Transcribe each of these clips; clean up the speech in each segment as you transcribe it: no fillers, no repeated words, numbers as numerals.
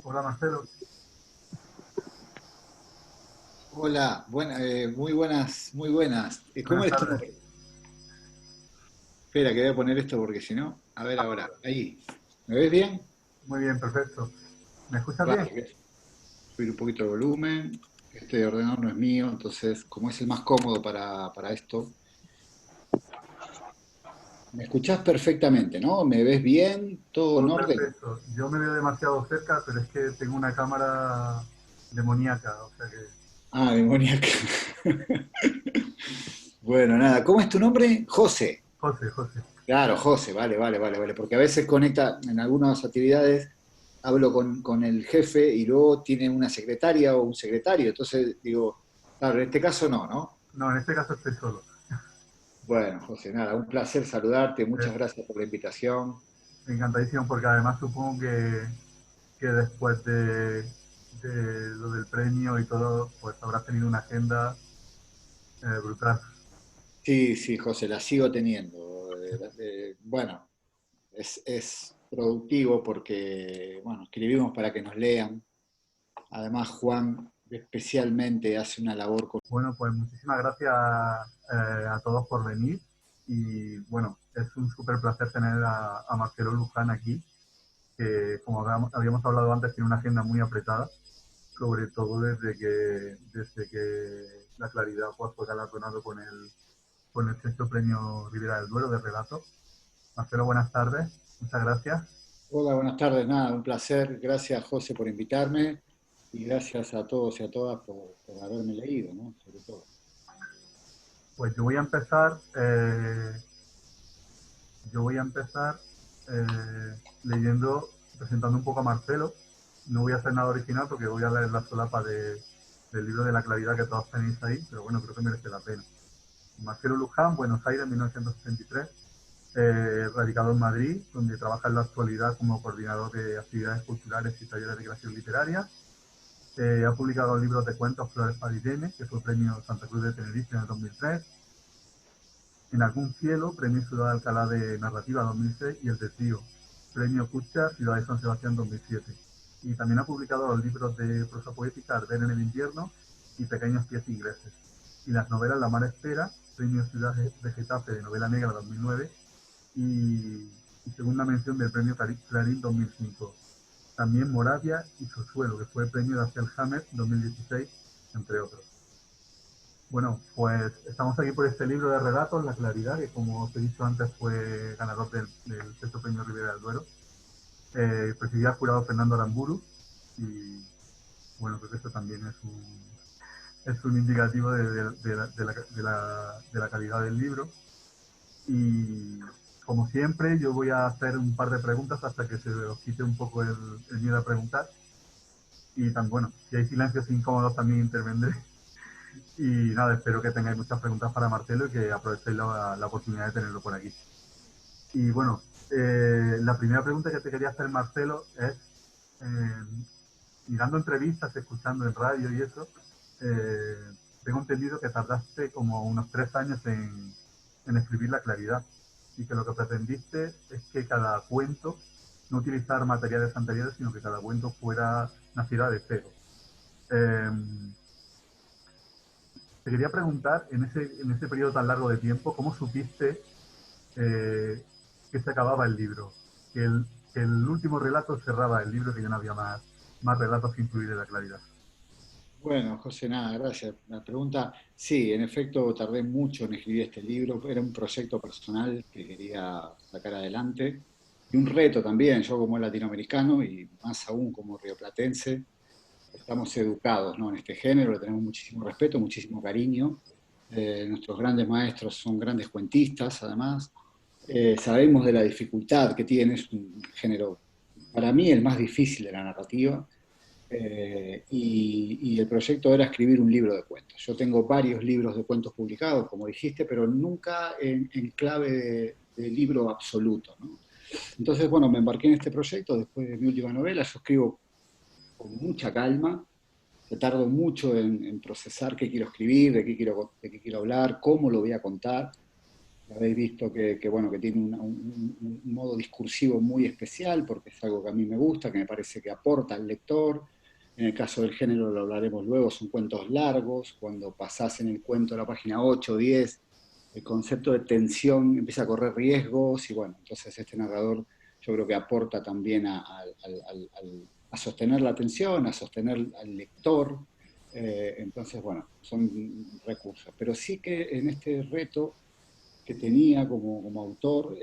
Hola Marcelo. Hola, muy buenas, muy buenas. ¿Cómo Buenas es tu tardes. nombre? Espera, que voy a poner esto porque si no, a ver ahora, ahí. ¿Me ves bien? Muy bien, perfecto. ¿Me escuchas Vale, bien? voy a subir un poquito de volumen. Este ordenador no es mío, entonces, como es el más cómodo para esto, me escuchás perfectamente, ¿no? ¿Me ves bien? ¿Todo en Todo orden? perfecto. Yo me veo demasiado cerca, pero es que tengo una cámara demoníaca, o sea que Ah, demoníaca. Bueno, nada, ¿cómo es tu nombre? José. José, José. Claro, José, vale, porque a veces conecta en algunas actividades, hablo con el jefe y luego tiene una secretaria o un secretario, entonces digo, claro, en este caso no, ¿no? No, en este caso estoy solo. Bueno, José, nada, un placer saludarte, Eh, muchas gracias por la invitación. Encantadísimo porque además supongo que después de lo del premio y todo, pues habrás tenido una agenda brutal. Sí, sí, José, la sigo teniendo. Bueno, es productivo porque, bueno, escribimos para que nos lean. Además, Juan especialmente hace una labor con... Bueno, pues muchísimas gracias a todos por venir y bueno, es un súper placer tener a Marcelo Luján aquí, que como habíamos hablado antes tiene una agenda muy apretada, sobre todo desde que La Claridad pues, fue galardonado con el sexto premio Ribera del Duero de relato. Marcelo, buenas tardes, muchas gracias. Hola, buenas tardes, nada, un placer. Gracias, José, por invitarme y gracias a todos y a todas por haberme leído, ¿no? Sobre todo. Pues yo voy a empezar leyendo, presentando un poco a Marcelo. No voy a hacer nada original porque voy a leer la solapa del libro de la claridad que todos tenéis ahí, pero bueno, creo que merece la pena. Marcelo Luján, Buenos Aires, 1963, radicado en Madrid, donde trabaja en la actualidad como coordinador de actividades culturales y talleres de creación literaria. Ha publicado libros de cuentos Flores para Irene, que fue premio Santa Cruz de Tenerife en el 2003, En algún cielo, Premio Ciudad de Alcalá de Narrativa 2006 y El Desvío, Premio Cucha Ciudad de San Sebastián 2007. Y también ha publicado los libros de prosa poética Arder en el invierno y Pequeños pies ingleses. Y las novelas La mar espera, Premio Ciudad de Getafe de novela negra 2009 y segunda mención del Premio Clarín 2005. También Moravia y Sosuelo, que fue el premio de Axel Hammer 2016, entre otros. Bueno, pues estamos aquí por este libro de relatos, La Claridad, que como os he dicho antes fue ganador del sexto premio Ribera del Duero. Presidía el jurado Fernando Aramburu y bueno, creo que esto también es un indicativo de la calidad del libro. Y como siempre, yo voy a hacer un par de preguntas hasta que se os quite un poco el miedo a preguntar. Y tan bueno, si hay silencios incómodos también intervendré. Y nada, espero que tengáis muchas preguntas para Marcelo y que aprovechéis la oportunidad de tenerlo por aquí. Y bueno, la primera pregunta que te quería hacer, Marcelo, es, eh, mirando entrevistas, escuchando en radio y eso, eh, tengo entendido que tardaste como unos 3 años en escribir La Claridad y que lo que pretendiste es que cada cuento no utilizar materiales anteriores, sino que cada cuento naciera de cero. Eh, Te quería preguntar, en ese periodo tan largo de tiempo, ¿cómo supiste eh, que se acababa el libro? Que el último relato cerraba el libro, que ya no había más relatos que incluir en La Claridad. Bueno, José, nada, gracias. La pregunta, sí, en efecto, tardé mucho en escribir este libro. Era un proyecto personal que quería sacar adelante y un reto también. Yo como latinoamericano y más aún como rioplatense, estamos educados, ¿no? En este género, le tenemos muchísimo respeto, muchísimo cariño. Nuestros grandes maestros son grandes cuentistas, además. Sabemos de la dificultad que tiene, es un género, para mí, el más difícil de la narrativa. Y el proyecto era escribir un libro de cuentos. Yo tengo varios libros de cuentos publicados, como dijiste, pero nunca en clave de libro absoluto, ¿no? Entonces, bueno, me embarqué en este proyecto después de mi última novela. Yo escribo con mucha calma, que tardo mucho en procesar qué quiero escribir, de qué quiero hablar, cómo lo voy a contar. habéis visto bueno, que tiene un modo discursivo muy especial, porque es algo que a mí me gusta, que me parece que aporta al lector. En el caso del género, lo hablaremos luego, son cuentos largos. Cuando pasás en el cuento a la página 8 o 10, el concepto de tensión empieza a correr riesgos, y bueno, entonces este narrador yo creo que aporta también a sostener la atención, a sostener al lector. Entonces, bueno, son recursos. Pero sí que en este reto que tenía como autor,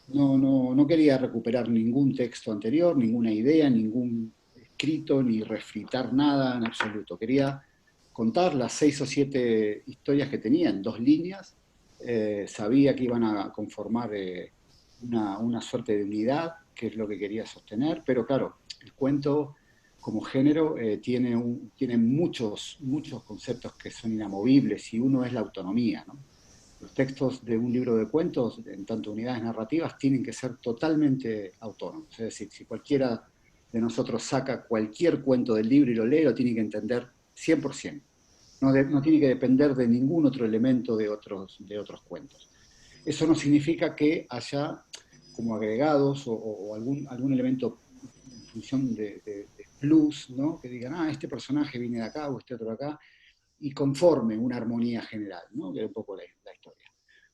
no quería recuperar ningún texto anterior, ninguna idea, ningún escrito, ni refritar nada en absoluto. Quería contar las 6 o 7 historias que tenía en 2 líneas. Sabía que iban a conformar una suerte de unidad, que es lo que quería sostener, pero claro, el cuento como género tiene muchos conceptos que son inamovibles, y uno es la autonomía, ¿no? Los textos de un libro de cuentos, en tanto unidades narrativas, tienen que ser totalmente autónomos. Es decir, si cualquiera de nosotros saca cualquier cuento del libro y lo lee, lo tiene que entender 100%. No tiene que depender de ningún otro elemento de otros cuentos. Eso no significa que haya como agregados o algún elemento en función de plus, ¿no? Que digan, este personaje viene de acá o este otro de acá, y conforme una armonía general, ¿no? Que es un poco la historia.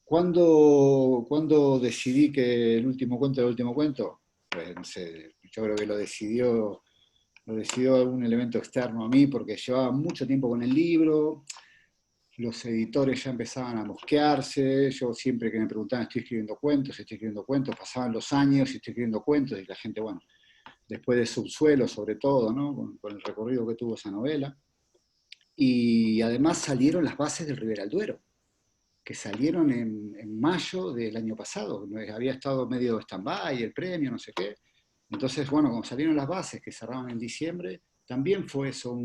¿Cuándo decidí que el último cuento era el último cuento? Pues no sé, yo creo que lo decidió algún elemento externo a mí, porque llevaba mucho tiempo con el libro, los editores ya empezaban a mosquearse. Yo siempre que me preguntaban, estoy escribiendo cuentos, pasaban los años y estoy escribiendo cuentos, y la gente, bueno, después de Subsuelo sobre todo, ¿no? Con el recorrido que tuvo esa novela. Y además salieron las bases del Ribera del Duero, que salieron en mayo del año pasado. Había estado medio stand-by, el premio, no sé qué. Entonces, bueno, cuando salieron las bases, que cerraban en diciembre, también fue eso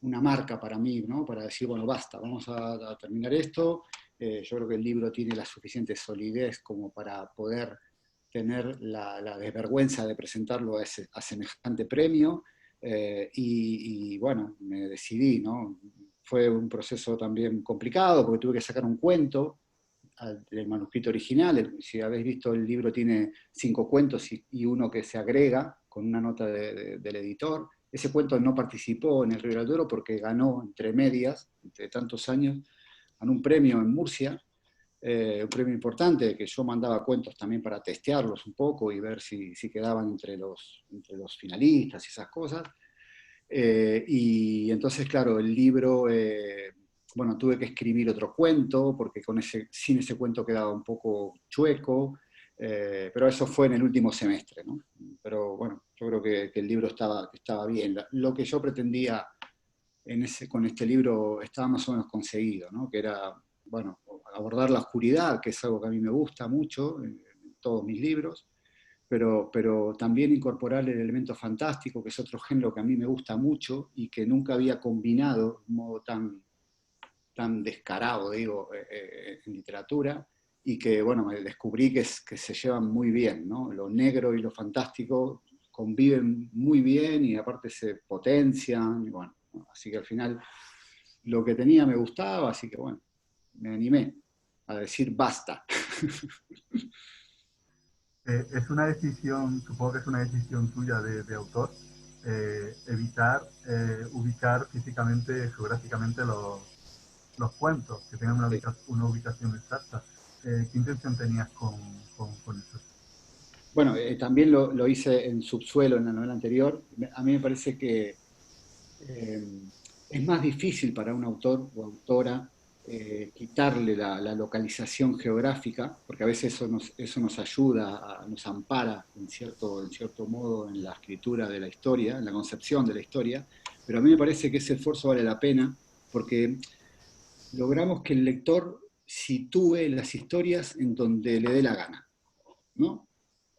una marca para mí, ¿no? Para decir, bueno, basta, vamos a terminar esto. Yo creo que el libro tiene la suficiente solidez como para poder tener la desvergüenza de presentarlo a semejante premio. Y bueno, me decidí, ¿no? Fue un proceso también complicado, porque tuve que sacar un cuento del manuscrito original. Si habéis visto, el libro tiene 5 cuentos y uno que se agrega con una nota del editor. Ese cuento no participó en el Ribera del Duero porque ganó, entre medias, entre tantos años, ganó un premio en Murcia, un premio importante, que yo mandaba cuentos también para testearlos un poco y ver si quedaban entre los finalistas y esas cosas. Y entonces, claro, el libro, bueno, tuve que escribir otro cuento, porque sin ese cuento quedaba un poco chueco, pero eso fue en el último semestre, ¿no? Pero bueno, yo creo que el libro estaba bien. Lo que yo pretendía con este libro estaba más o menos conseguido, ¿no? Que era, bueno, abordar la oscuridad, que es algo que a mí me gusta mucho en todos mis libros, pero también incorporar el elemento fantástico, que es otro género que a mí me gusta mucho y que nunca había combinado de un modo tan descarado, digo, en literatura, y que, bueno, me descubrí que se llevan muy bien, ¿no? Lo negro y lo fantástico conviven muy bien y aparte se potencian, y bueno, ¿no? Así que al final lo que tenía me gustaba, así que bueno, me animé a decir basta. Es una decisión, supongo que es una decisión tuya de autor, evitar ubicar físicamente, geográficamente los cuentos, que tengan una ubicación exacta. ¿Qué intención tenías con eso? Bueno, también lo hice en Subsuelo, en la novela anterior. A mí me parece que eh, es más difícil para un autor o autora quitarle la localización geográfica, porque a veces eso nos ayuda, nos ampara en cierto modo en la escritura de la historia, en la concepción de la historia, pero a mí me parece que ese esfuerzo vale la pena, porque logramos que el lector sitúe las historias en donde le dé la gana, ¿no?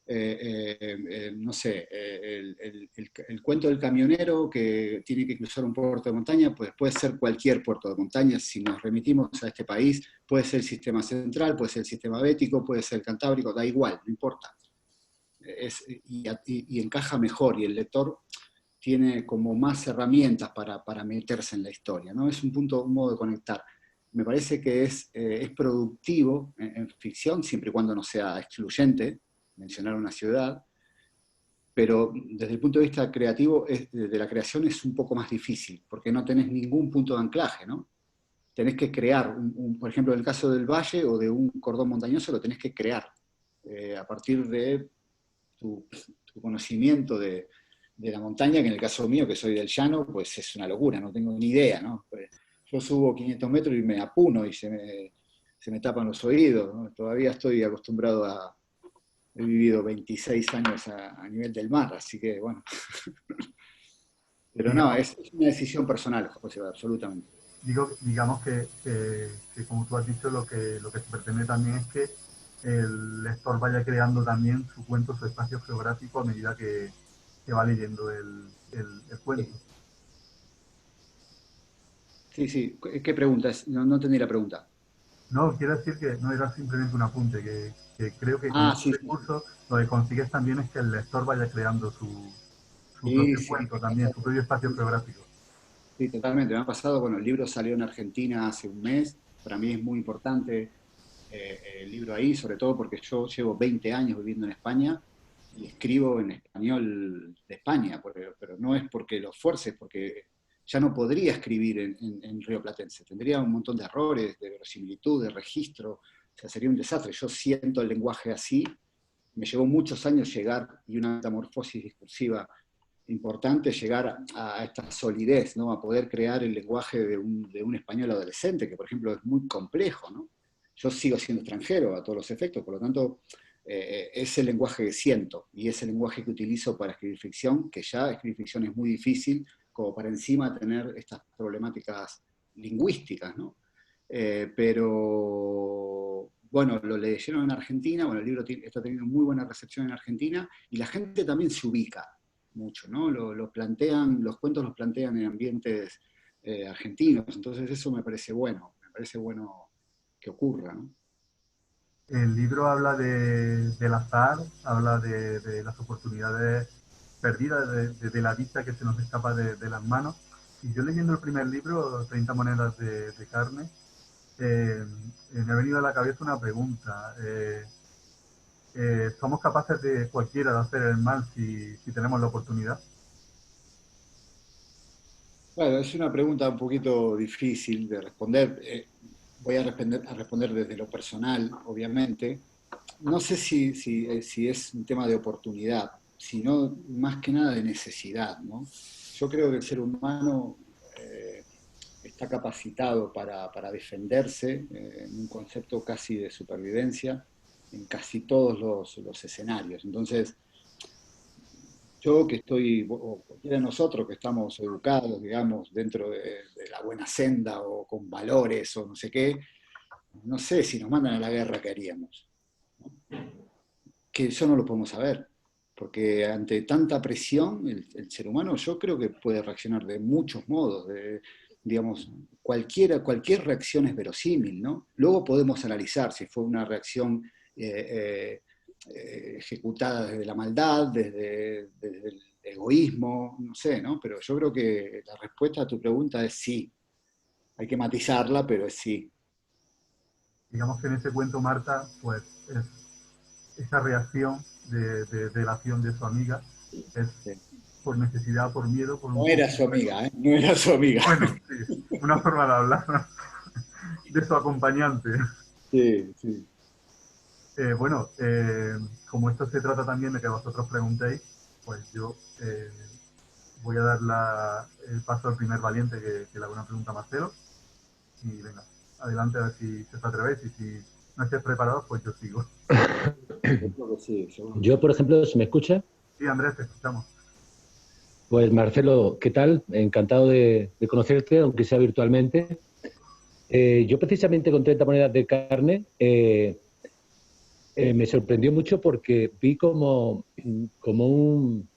No sé, el cuento del camionero que tiene que cruzar un puerto de montaña, pues puede ser cualquier puerto de montaña. Si nos remitimos a este país, puede ser el sistema central, puede ser el sistema bético, puede ser el cantábrico, da igual, no importa. Y encaja mejor, y el lector tiene como más herramientas para meterse en la historia, ¿no? Es un modo de conectar. me parece que es productivo en ficción, siempre y cuando no sea excluyente, mencionar una ciudad, pero desde el punto de vista creativo, de la creación es un poco más difícil, porque no tenés ningún punto de anclaje, ¿no? Tenés que crear, por ejemplo, en el caso del valle o de un cordón montañoso, lo tenés que crear a partir de tu conocimiento de la montaña, que en el caso mío, que soy del llano, pues es una locura, no tengo ni idea, ¿no? Pues yo subo 500 metros y me apuno y se me tapan los oídos, ¿no? Todavía estoy acostumbrado he vivido 26 años a nivel del mar, así que bueno. Pero no, Digamos, es una decisión personal, José, absolutamente. digamos que como tú has dicho, lo que se pretende también es que el lector vaya creando también su cuento, su espacio geográfico a medida que va leyendo el cuento. Sí, sí, sí. ¿Qué preguntas? No, no entendí la pregunta. No, quiero decir que no era simplemente un apunte, que creo que con Ah, este sí, sí, sí. recurso lo que consigues también es que el lector vaya creando su Sí, propio sí, cuento me también, pasa. su propio espacio geográfico. Sí, totalmente. Me ha pasado, bueno, el libro salió en Argentina hace un mes. Para mí es muy importante el libro ahí, sobre todo porque yo llevo 20 años viviendo en España y escribo en español de España, pero no es porque lo fuerce, es porque ya no podría escribir en rioplatense. Tendría un montón de errores, de verosimilitud, de registro, o sea, sería un desastre. Yo siento el lenguaje así, me llevó muchos años llegar y una metamorfosis discursiva importante llegar a esta solidez, ¿no? A poder crear el lenguaje de un español adolescente, que por ejemplo es muy complejo, ¿no? Yo sigo siendo extranjero a todos los efectos, por lo tanto, es el lenguaje que siento y es el lenguaje que utilizo para escribir ficción, que ya escribir ficción es muy difícil, como para encima tener estas problemáticas lingüísticas, ¿no? Pero bueno, lo leyeron en Argentina, bueno, el libro está teniendo muy buena recepción en Argentina y la gente también se ubica mucho, ¿no? Lo plantean, los cuentos los plantean en ambientes argentinos, entonces eso me parece bueno que ocurra, ¿no? El libro habla del azar, habla de las oportunidades perdidas, de la vista que se nos escapa de las manos. Y yo leyendo el primer libro, 30 monedas de carne, me ha venido a la cabeza una pregunta. ¿Somos capaces de cualquiera de hacer el mal si tenemos la oportunidad? Bueno, es una pregunta un poquito difícil de responder. Voy a responder desde lo personal, obviamente. No sé si es un tema de oportunidad, sino más que nada de necesidad, ¿no? Yo creo que el ser humano eh, está capacitado para defenderse en un concepto casi de supervivencia en casi todos los escenarios. Entonces, yo que estoy, o cualquiera de nosotros que estamos educados, digamos, dentro de la buena senda o con valores o no sé qué, no sé si nos mandan a la guerra, ¿qué haríamos? Que eso no lo podemos saber, porque ante tanta presión, el ser humano yo creo que puede reaccionar de muchos modos, digamos, cualquier reacción es verosímil, ¿no? Luego podemos analizar si fue una reacción ejecutada desde la maldad, desde el egoísmo, no sé, ¿no? Pero yo creo que la respuesta a tu pregunta es sí. Hay que matizarla, pero es sí. Digamos que en ese cuento Marta, pues esa reacción de la acción de su amiga es Sí. por necesidad, por miedo, por un No era poco. su amiga, ¿eh? No era su amiga. Bueno, sí, una forma de hablar de su acompañante. Sí, sí. Bueno, como esto se trata también de que vosotros preguntéis, pues yo voy a dar el paso al primer valiente que le haga una pregunta a Marcelo. Y venga, adelante a ver si os atrevéis y si no estáis preparados, pues yo sigo. Yo creo que sí, seguro que Yo, sí. por ejemplo, si me escucha, Sí, Andrés, te escuchamos. pues Marcelo, ¿qué tal? Encantado de conocerte, aunque sea virtualmente. Yo precisamente con 30 monedas de carne me sorprendió mucho porque vi como un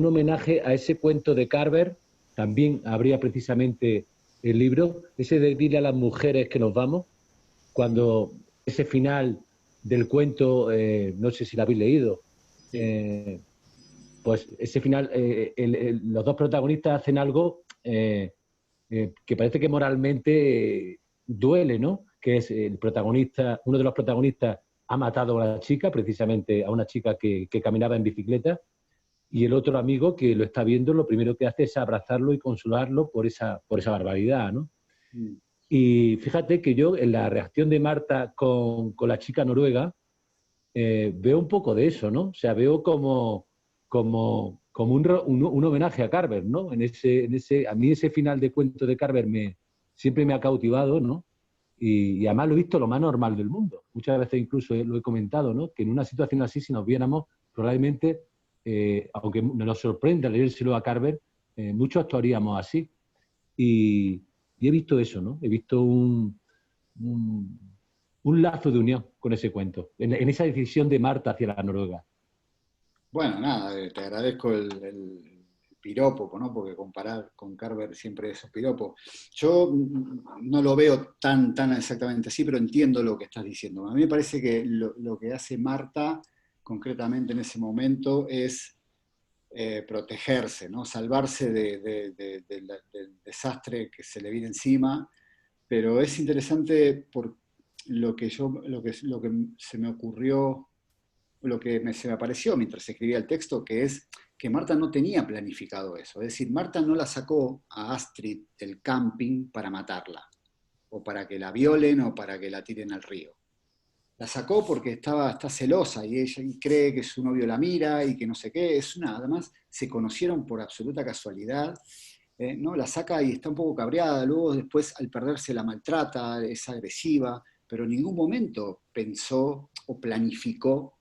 homenaje a ese cuento de Carver, también habría precisamente el libro, ese de Dile a las mujeres que nos vamos, Sí, cuando ese final del cuento, no sé si lo habéis leído, sí, eh, pues ese final, los dos protagonistas hacen algo que parece que moralmente duele, ¿no? Que es el protagonista, uno de los protagonistas ha matado a una chica, precisamente a una chica que caminaba en bicicleta, y el otro amigo que lo está viendo, lo primero que hace es abrazarlo y consolarlo por esa barbaridad, ¿no? Mm. Y fíjate que yo en la reacción de Marta con la chica noruega veo un poco de eso, ¿no? O sea, veo como un homenaje a Carver, ¿no? A mí ese final de cuento de Carver siempre me ha cautivado, ¿no? Y además lo he visto lo más normal del mundo. Muchas veces incluso lo he comentado, ¿no? Que en una situación así, si nos viéramos, probablemente, aunque nos sorprenda leérselo a Carver, muchos actuaríamos así. Y he visto eso, ¿no? He visto un, un lazo de unión con ese cuento, en esa decisión de Marta hacia la Noruega. Bueno, nada, te agradezco el piropo, ¿no? Porque comparar con Carver siempre es un piropo. Yo no lo veo tan exactamente así, pero entiendo lo que estás diciendo. A mí me parece que lo que hace Marta concretamente en ese momento es protegerse, ¿no? Salvarse del desastre que se le viene encima, pero es interesante por lo que se me ocurrió, se me apareció mientras escribía el texto, que es que Marta no tenía planificado eso. Es decir, Marta no la sacó a Astrid del camping para matarla, o para que la violen, o para que la tiren al río. La sacó porque está celosa y ella cree que su novio la mira y que no sé qué. Además, se conocieron por absoluta casualidad. ¿No? La saca y está un poco cabreada. Luego, después, al perderse, la maltrata, es agresiva, pero en ningún momento pensó o planificó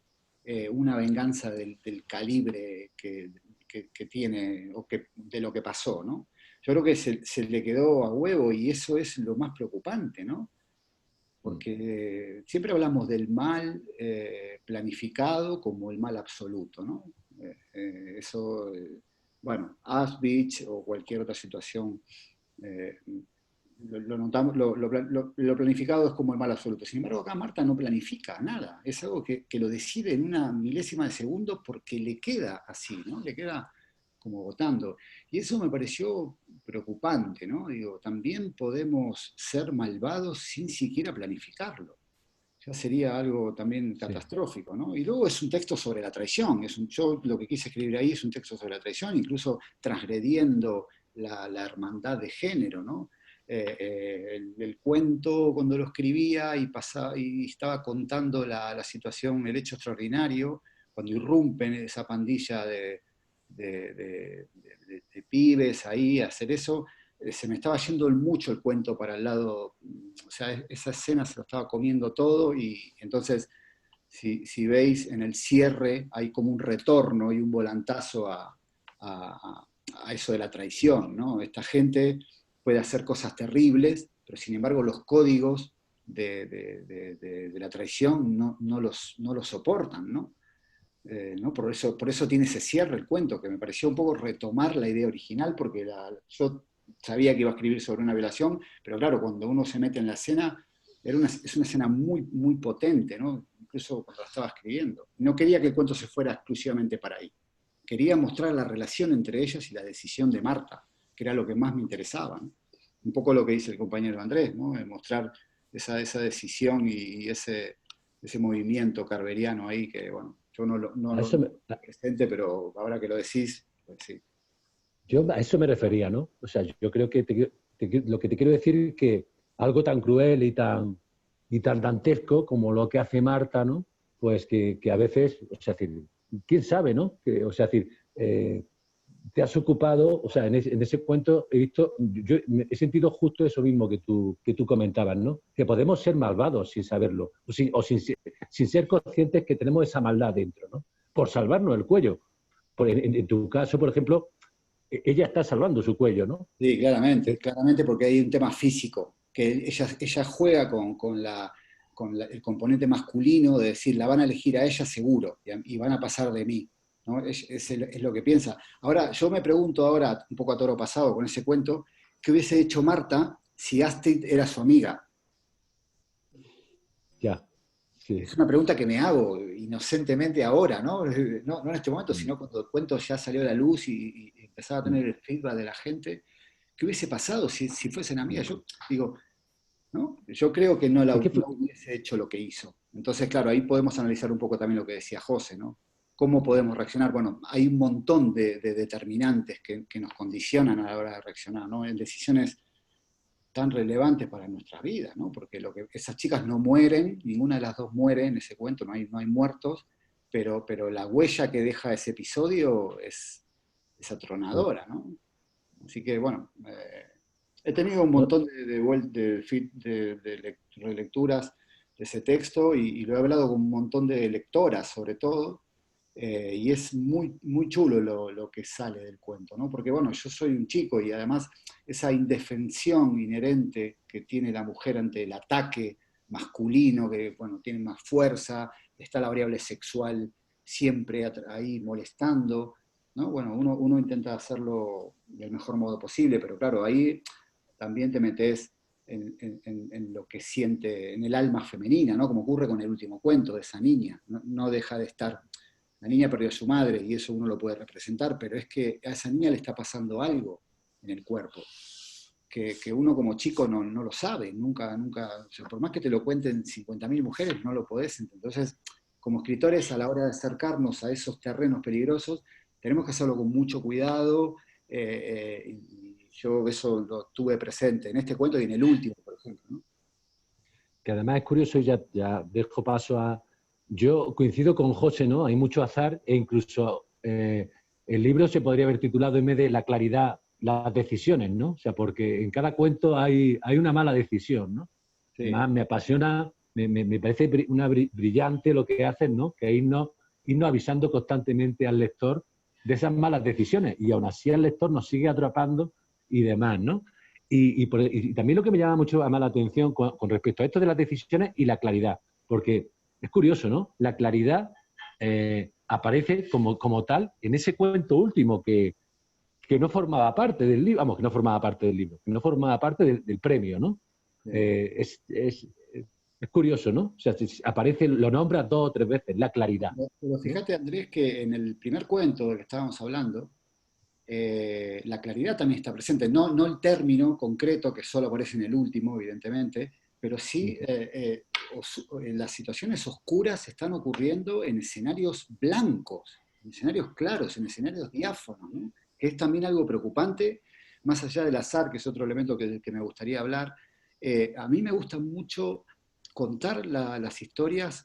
una venganza del calibre que tiene o de lo que pasó, ¿no? Yo creo que se le quedó a huevo y eso es lo más preocupante, ¿no? Porque siempre hablamos del mal planificado como el mal absoluto, ¿no? Bueno, Auschwitz o cualquier otra situación, eh, lo notamos, lo planificado es como el mal absoluto. Sin embargo, acá Marta no planifica nada, es algo que lo decide en una milésima de segundo porque le queda así, ¿no? Le queda como votando. Y eso me pareció preocupante, ¿no? Digo, también podemos ser malvados sin siquiera planificarlo. Ya sería algo también Sí. catastrófico, ¿no? Y luego es un texto sobre la traición. Yo lo que quise escribir ahí es un texto sobre la traición, incluso transgrediendo la hermandad de género, ¿no? El cuento cuando lo escribía y estaba contando la situación, el hecho extraordinario, cuando irrumpen esa pandilla de pibes ahí a hacer eso, se me estaba yendo mucho el cuento para el lado, o sea, esa escena se lo estaba comiendo todo y entonces, si veis en el cierre hay como un retorno y un volantazo a eso de la traición, ¿no? Esta gente puede hacer cosas terribles, pero sin embargo los códigos de la traición no los soportan, ¿no? ¿No? Por eso tiene ese cierre el cuento, que me pareció un poco retomar la idea original, porque yo sabía que iba a escribir sobre una violación, pero claro, cuando uno se mete en la escena, es una escena muy potente, ¿no? Incluso cuando la estaba escribiendo. No quería que el cuento se fuera exclusivamente para ahí. Quería mostrar la relación entre ellas y la decisión de Marta, que era lo que más me interesaba, ¿no? Un poco lo que dice el compañero Andrés, ¿no? De mostrar esa decisión y ese movimiento carveriano ahí que, bueno, yo no A lo eso me, presente, pero ahora que lo decís, pues sí. yo a eso me refería, ¿no? O sea, yo creo que lo que te quiero decir es que algo tan cruel y tan dantesco como lo que hace Marta, ¿no? Pues que a veces, o sea, decir, quién sabe, ¿no? O sea, decir, te has ocupado, o sea, en ese cuento he visto, yo he sentido justo eso mismo que tú comentabas, ¿no? Que podemos ser malvados sin saberlo, sin ser conscientes que tenemos esa maldad dentro, ¿no? Por salvarnos el cuello. En tu caso, por ejemplo, ella está salvando su cuello, ¿no? Sí, claramente porque hay un tema físico, que ella juega el componente masculino de decir, la van a elegir a ella seguro y van a pasar de mí, ¿no? Es lo que piensa. Ahora, yo me pregunto ahora, un poco a toro pasado con ese cuento, ¿qué hubiese hecho Marta si Astrid era su amiga? Ya, sí. Es una pregunta que me hago inocentemente ahora, ¿no? No en este momento, sino cuando el cuento ya salió a la luz y empezaba a tener el feedback de la gente. ¿Qué hubiese pasado si fuesen amigas? Yo digo, ¿no? Yo creo que no, Es que no hubiese hecho lo que hizo. Entonces, claro, ahí podemos analizar un poco también lo que decía José, ¿no? ¿Cómo podemos reaccionar? Bueno, hay un montón de determinantes que nos condicionan a la hora de reaccionar, ¿no? En decisiones tan relevantes para nuestras vidas, ¿no? Porque esas chicas no mueren, ninguna de las dos muere en ese cuento, no hay muertos, pero la huella que deja ese episodio es atronadora, ¿no? Así que, bueno, he tenido un montón de relecturas de ese texto y lo he hablado con un montón de lectoras, sobre todo, y es muy, muy chulo lo que sale del cuento, ¿no? Porque, bueno, yo soy un chico y además esa indefensión inherente que tiene la mujer ante el ataque masculino, que, bueno, tiene más fuerza, está la variable sexual siempre ahí molestando, ¿no? Bueno, uno intenta hacerlo del mejor modo posible, pero claro, ahí también te metes en lo que siente, en el alma femenina, ¿no? Como ocurre con el último cuento de esa niña. No deja de estar. La niña perdió a su madre y eso uno lo puede representar, pero es que a esa niña le está pasando algo en el cuerpo, que uno como chico no lo sabe, nunca, o sea, por más que te lo cuenten 50.000 mujeres, no lo podés entender. Entonces, como escritores, a la hora de acercarnos a esos terrenos peligrosos, tenemos que hacerlo con mucho cuidado, y yo eso lo tuve presente en este cuento y en el último, por ejemplo, ¿no? que además es curioso, y ya dejo paso a... Yo coincido con José, ¿no? Hay mucho azar e incluso el libro se podría haber titulado en vez de La claridad, las decisiones, ¿no? O sea, porque en cada cuento hay una mala decisión, ¿no? Sí. Además, me apasiona, me parece brillante lo que hacen, ¿no? Que irnos avisando constantemente al lector de esas malas decisiones y aún así el lector nos sigue atrapando y demás, ¿no? Y también lo que me llama mucho más la atención con respecto a esto de las decisiones y la claridad, porque es curioso, ¿no? La claridad aparece como tal en ese cuento último que no formaba parte del libro, vamos, que no formaba parte del libro, que no formaba parte del premio, ¿no? Sí. Es curioso, ¿no? O sea, aparece, lo nombra 2 o 3 veces, la claridad. Pero fíjate, Andrés, que en el primer cuento del que estábamos hablando, la claridad también está presente. No el término concreto que solo aparece en el último, evidentemente, pero sí las situaciones oscuras están ocurriendo en escenarios blancos, en escenarios claros, en escenarios diáfanos, ¿no? Que es también algo preocupante, más allá del azar, que es otro elemento que me gustaría hablar. A mí me gusta mucho contar las historias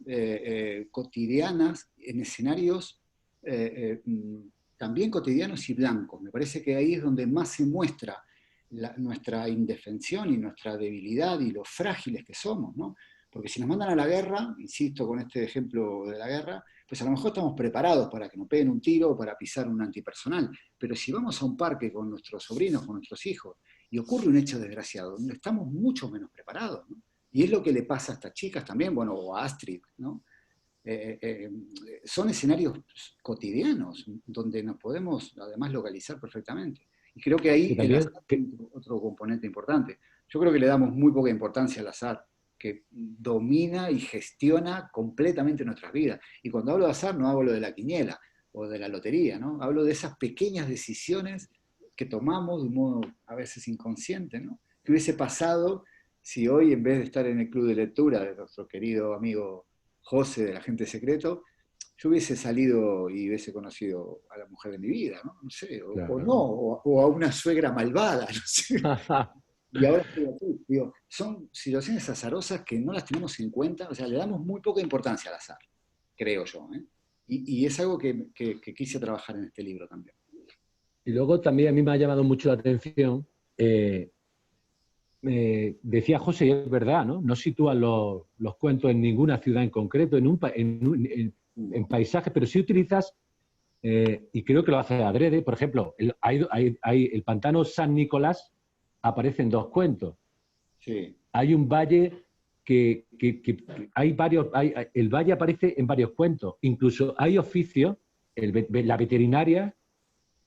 cotidianas en escenarios también cotidianos y blancos. Me parece que ahí es donde más se muestra nuestra indefensión y nuestra debilidad y lo frágiles que somos, ¿no? Porque si nos mandan a la guerra, insisto con este ejemplo de la guerra, pues a lo mejor estamos preparados para que nos peguen un tiro o para pisar un antipersonal, pero si vamos a un parque con nuestros sobrinos, con nuestros hijos, y ocurre un hecho desgraciado, estamos mucho menos preparados, ¿no? Y es lo que le pasa a estas chicas también, bueno, o a Astrid, ¿no? Son escenarios cotidianos donde nos podemos además localizar perfectamente. Y creo que ahí el azar es otro componente importante. Yo creo que le damos muy poca importancia al azar, que domina y gestiona completamente nuestras vidas. Y cuando hablo de azar no hablo de la quiniela o de la lotería, ¿no? Hablo de esas pequeñas decisiones que tomamos de un modo a veces inconsciente, ¿no? ¿Qué hubiese pasado si hoy, en vez de estar en el club de lectura de nuestro querido amigo José del Agente Secreto, yo hubiese salido y hubiese conocido a la mujer de mi vida, ¿no? No sé, Claro. o no, o a una suegra malvada, no sé. Y ahora estoy aquí. Digo, son situaciones azarosas que no las tenemos en cuenta, o sea, le damos muy poca importancia al azar, creo yo, ¿eh? Y es algo que quise trabajar en este libro también. Y luego también a mí me ha llamado mucho la atención, decía José, y es verdad, ¿no? No sitúan los cuentos en ninguna ciudad en concreto, en paisajes, pero sí utilizas, y creo que lo hace adrede, por ejemplo, el pantano San Nicolás aparece en 2 cuentos. Sí. Hay un valle que hay varios, el valle aparece en varios cuentos, incluso hay oficios, la veterinaria,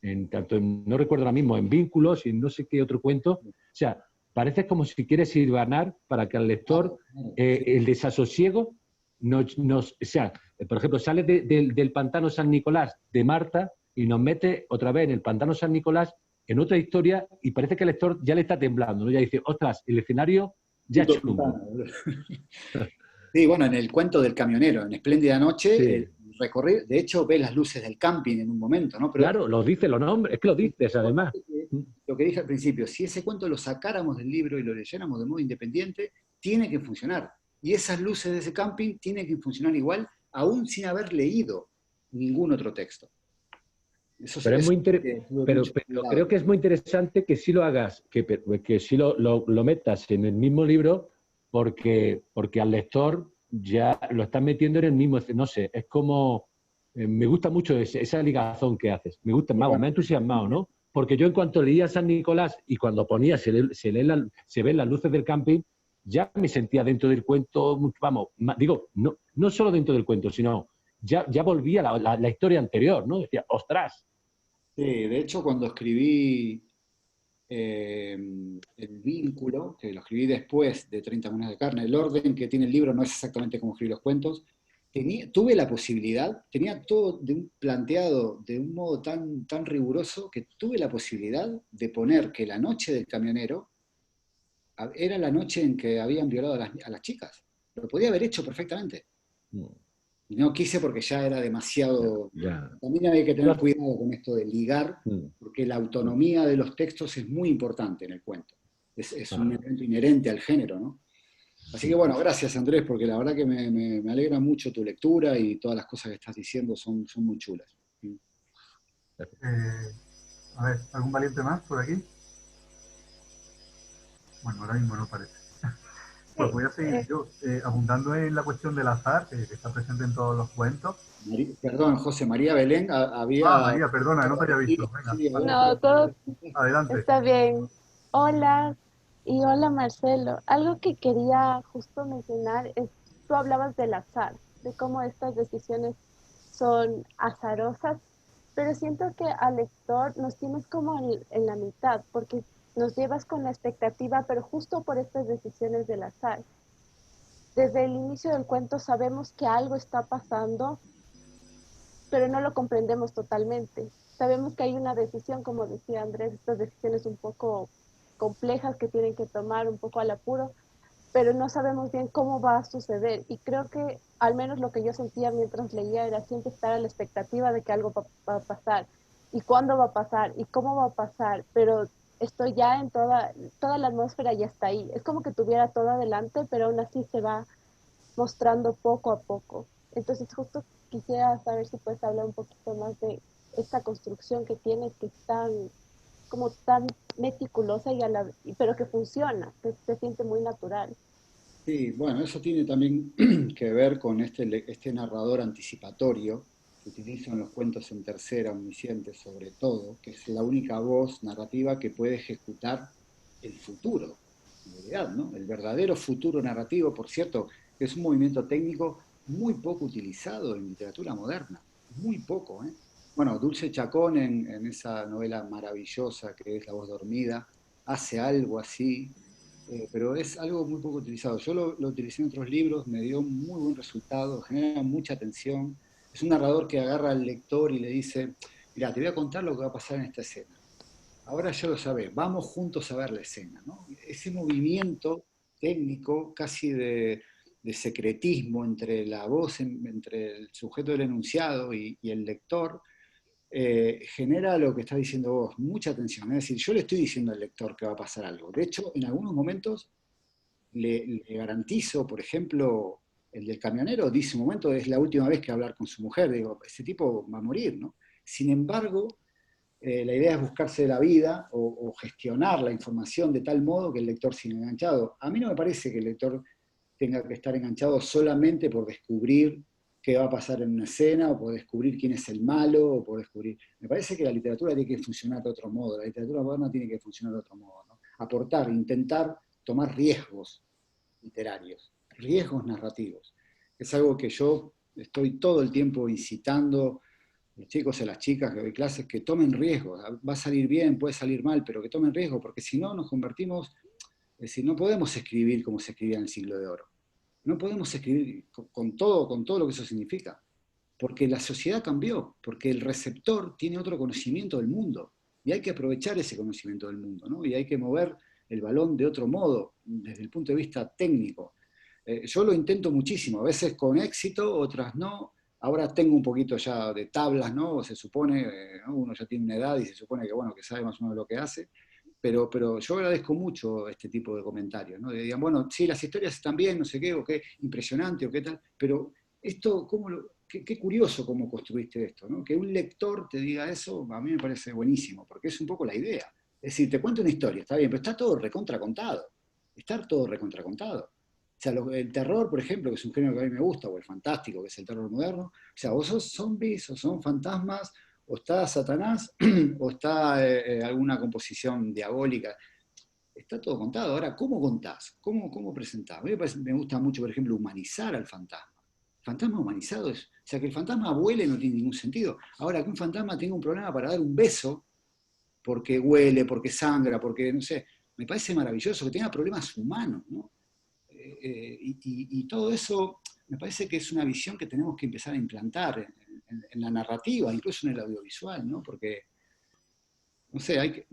no recuerdo ahora mismo, en Vínculos y en no sé qué otro cuento, o sea, parece como si quieres hilvanar para que al lector el desasosiego o sea, por ejemplo, sale del pantano San Nicolás de Marta y nos mete otra vez en el pantano San Nicolás en otra historia y parece que el lector ya le está temblando, ¿no? Ya dice, ostras, el escenario ya Puto chungo. puntano, boludo. Sí, bueno, en el cuento del camionero, en Espléndida Noche, Sí, recorrer, de hecho, ve las luces del camping en un momento, ¿no? Pero claro, lo dice, lo nombres, es que lo dices además. lo que dije al principio, si ese cuento lo sacáramos del libro y lo leyéramos de modo independiente, tiene que funcionar. Y esas luces de ese camping tienen que funcionar igual, aún sin haber leído ningún otro texto. Pero es muy Tuve pero, mucho pero cuidado. creo que es muy interesante que sí lo hagas, que sí lo metas en el mismo libro, porque al lector ya lo estás metiendo en el mismo, no sé, es como, me gusta mucho esa ligazón que haces, me gusta, me ha entusiasmado, ¿no? Porque yo en cuanto leía San Nicolás y cuando ponía se ven las luces del camping, ya me sentía dentro del cuento, vamos, digo, no solo dentro del cuento, sino ya volvía la historia anterior, ¿no? Decía, ostras. Sí, de hecho, cuando escribí El vínculo, que lo escribí después de 30 monedas de carne, el orden que tiene el libro no es exactamente como escribí los cuentos, tuve la posibilidad, tenía todo planteado de un modo tan riguroso que tuve la posibilidad de poner que la noche del camionero era la noche en que habían violado a las chicas. Lo podía haber hecho perfectamente. Y no quise porque ya era demasiado. Ya. También hay que tener Lo- cuidado con esto de ligar, porque la autonomía de los textos es muy importante en el cuento. Es un Ajá. elemento inherente al género, ¿no? Así que bueno, gracias Andrés, porque la verdad que me alegra mucho tu lectura y todas las cosas que estás diciendo son muy chulas. Eh, a ver, ¿algún valiente más por aquí? Bueno, ahora mismo no parece. Pues Sí, voy a seguir yo, abundando en la cuestión del azar, que está presente en todos los cuentos. Perdón, José María Belén, Ah, había... María, perdona, no te había Sí, visto. Venga, sí, vale. no, todo Adelante. está bien. Hola y hola Marcelo. Algo que quería justo mencionar es, tú hablabas del azar, de cómo estas decisiones son azarosas, pero siento que al lector nos tienes como en la mitad, porque nos llevas con la expectativa, pero justo por estas decisiones del azar. Desde el inicio del cuento sabemos que algo está pasando, pero no lo comprendemos totalmente. Sabemos que hay una decisión, como decía Andrés, estas decisiones un poco complejas que tienen que tomar un poco al apuro, pero no sabemos bien cómo va a suceder. Y creo que al menos lo que yo sentía mientras leía era siempre estar a la expectativa de que algo va a pasar, y cuándo va a pasar, y cómo va a pasar, pero estoy ya en toda la atmósfera ya está ahí. Es como que tuviera todo adelante, pero aún así se va mostrando poco a poco. Entonces justo quisiera saber si puedes hablar un poquito más de esta construcción que tienes, que es como tan meticulosa pero que funciona, que se siente muy natural. Sí, bueno, eso tiene también que ver con este narrador anticipatorio que utilizo en los cuentos en tercera, omnisciente sobre todo, que es la única voz narrativa que puede ejecutar el futuro, en realidad, ¿no? El verdadero futuro narrativo, por cierto, que es un movimiento técnico muy poco utilizado en literatura moderna, muy poco, ¿eh? Bueno, Dulce Chacón en esa novela maravillosa que es La voz dormida, hace algo así, pero es algo muy poco utilizado. Yo lo utilicé en otros libros, me dio muy buen resultado, genera mucha atención. Es un narrador que agarra al lector y le dice, mira, te voy a contar lo que va a pasar en esta escena. Ahora ya lo sabes, vamos juntos a ver la escena, ¿no? Ese movimiento técnico casi de secretismo entre la voz, entre el sujeto del enunciado y el lector, genera lo que estás diciendo vos, mucha atención. Es decir, yo le estoy diciendo al lector que va a pasar algo. De hecho, en algunos momentos le garantizo, por ejemplo, el del camionero dice un momento, es la última vez que va a hablar con su mujer, digo, ese tipo va a morir, ¿no? Sin embargo, la idea es buscarse la vida o gestionar la información de tal modo que el lector siga enganchado. A mí no me parece que el lector tenga que estar enganchado solamente por descubrir qué va a pasar en una escena, o por descubrir quién es el malo, o por descubrir... Me parece que la literatura tiene que funcionar de otro modo, la literatura moderna tiene que funcionar de otro modo, ¿no? Aportar, intentar tomar riesgos literarios, riesgos narrativos. Es algo que yo estoy todo el tiempo incitando a los chicos y a las chicas que doy clases que tomen riesgos. Va a salir bien, puede salir mal, pero que tomen riesgos, porque si no nos convertimos, es decir, no podemos escribir como se escribía en el siglo de oro. No podemos escribir con todo lo que eso significa, porque la sociedad cambió, porque el receptor tiene otro conocimiento del mundo, y hay que aprovechar ese conocimiento del mundo, ¿no? Y hay que mover el balón de otro modo, desde el punto de vista técnico. Yo lo intento muchísimo, a veces con éxito, otras no. Ahora tengo un poquito ya de tablas, ¿no? Se supone, ¿no? Uno ya tiene una edad y se supone que, bueno, que sabe más o menos lo que hace. Pero yo agradezco mucho este tipo de comentarios, ¿no? De digan, bueno, sí, las historias están bien, no sé qué, o qué impresionante, o qué tal, pero esto, qué curioso cómo construiste esto, ¿no? Que un lector te diga eso, a mí me parece buenísimo, porque es un poco la idea. Es decir, te cuento una historia, está bien, pero está todo recontracontado. Está todo recontracontado. O sea, el terror, por ejemplo, que es un género que a mí me gusta, o el fantástico, que es el terror moderno, o sea, o sos zombies, o son fantasmas, o está Satanás, o está alguna composición diabólica. Está todo contado. Ahora, ¿cómo contás? ¿Cómo presentás? A mí me gusta mucho, por ejemplo, humanizar al fantasma. El fantasma humanizado es... O sea, que el fantasma vuele no tiene ningún sentido. Ahora, que un fantasma tenga un problema para dar un beso, porque huele, porque sangra, porque, no sé, me parece maravilloso, que tenga problemas humanos, ¿no? Y todo eso me parece que es una visión que tenemos que empezar a implantar en la narrativa, incluso en el audiovisual, ¿no? Porque, no sé,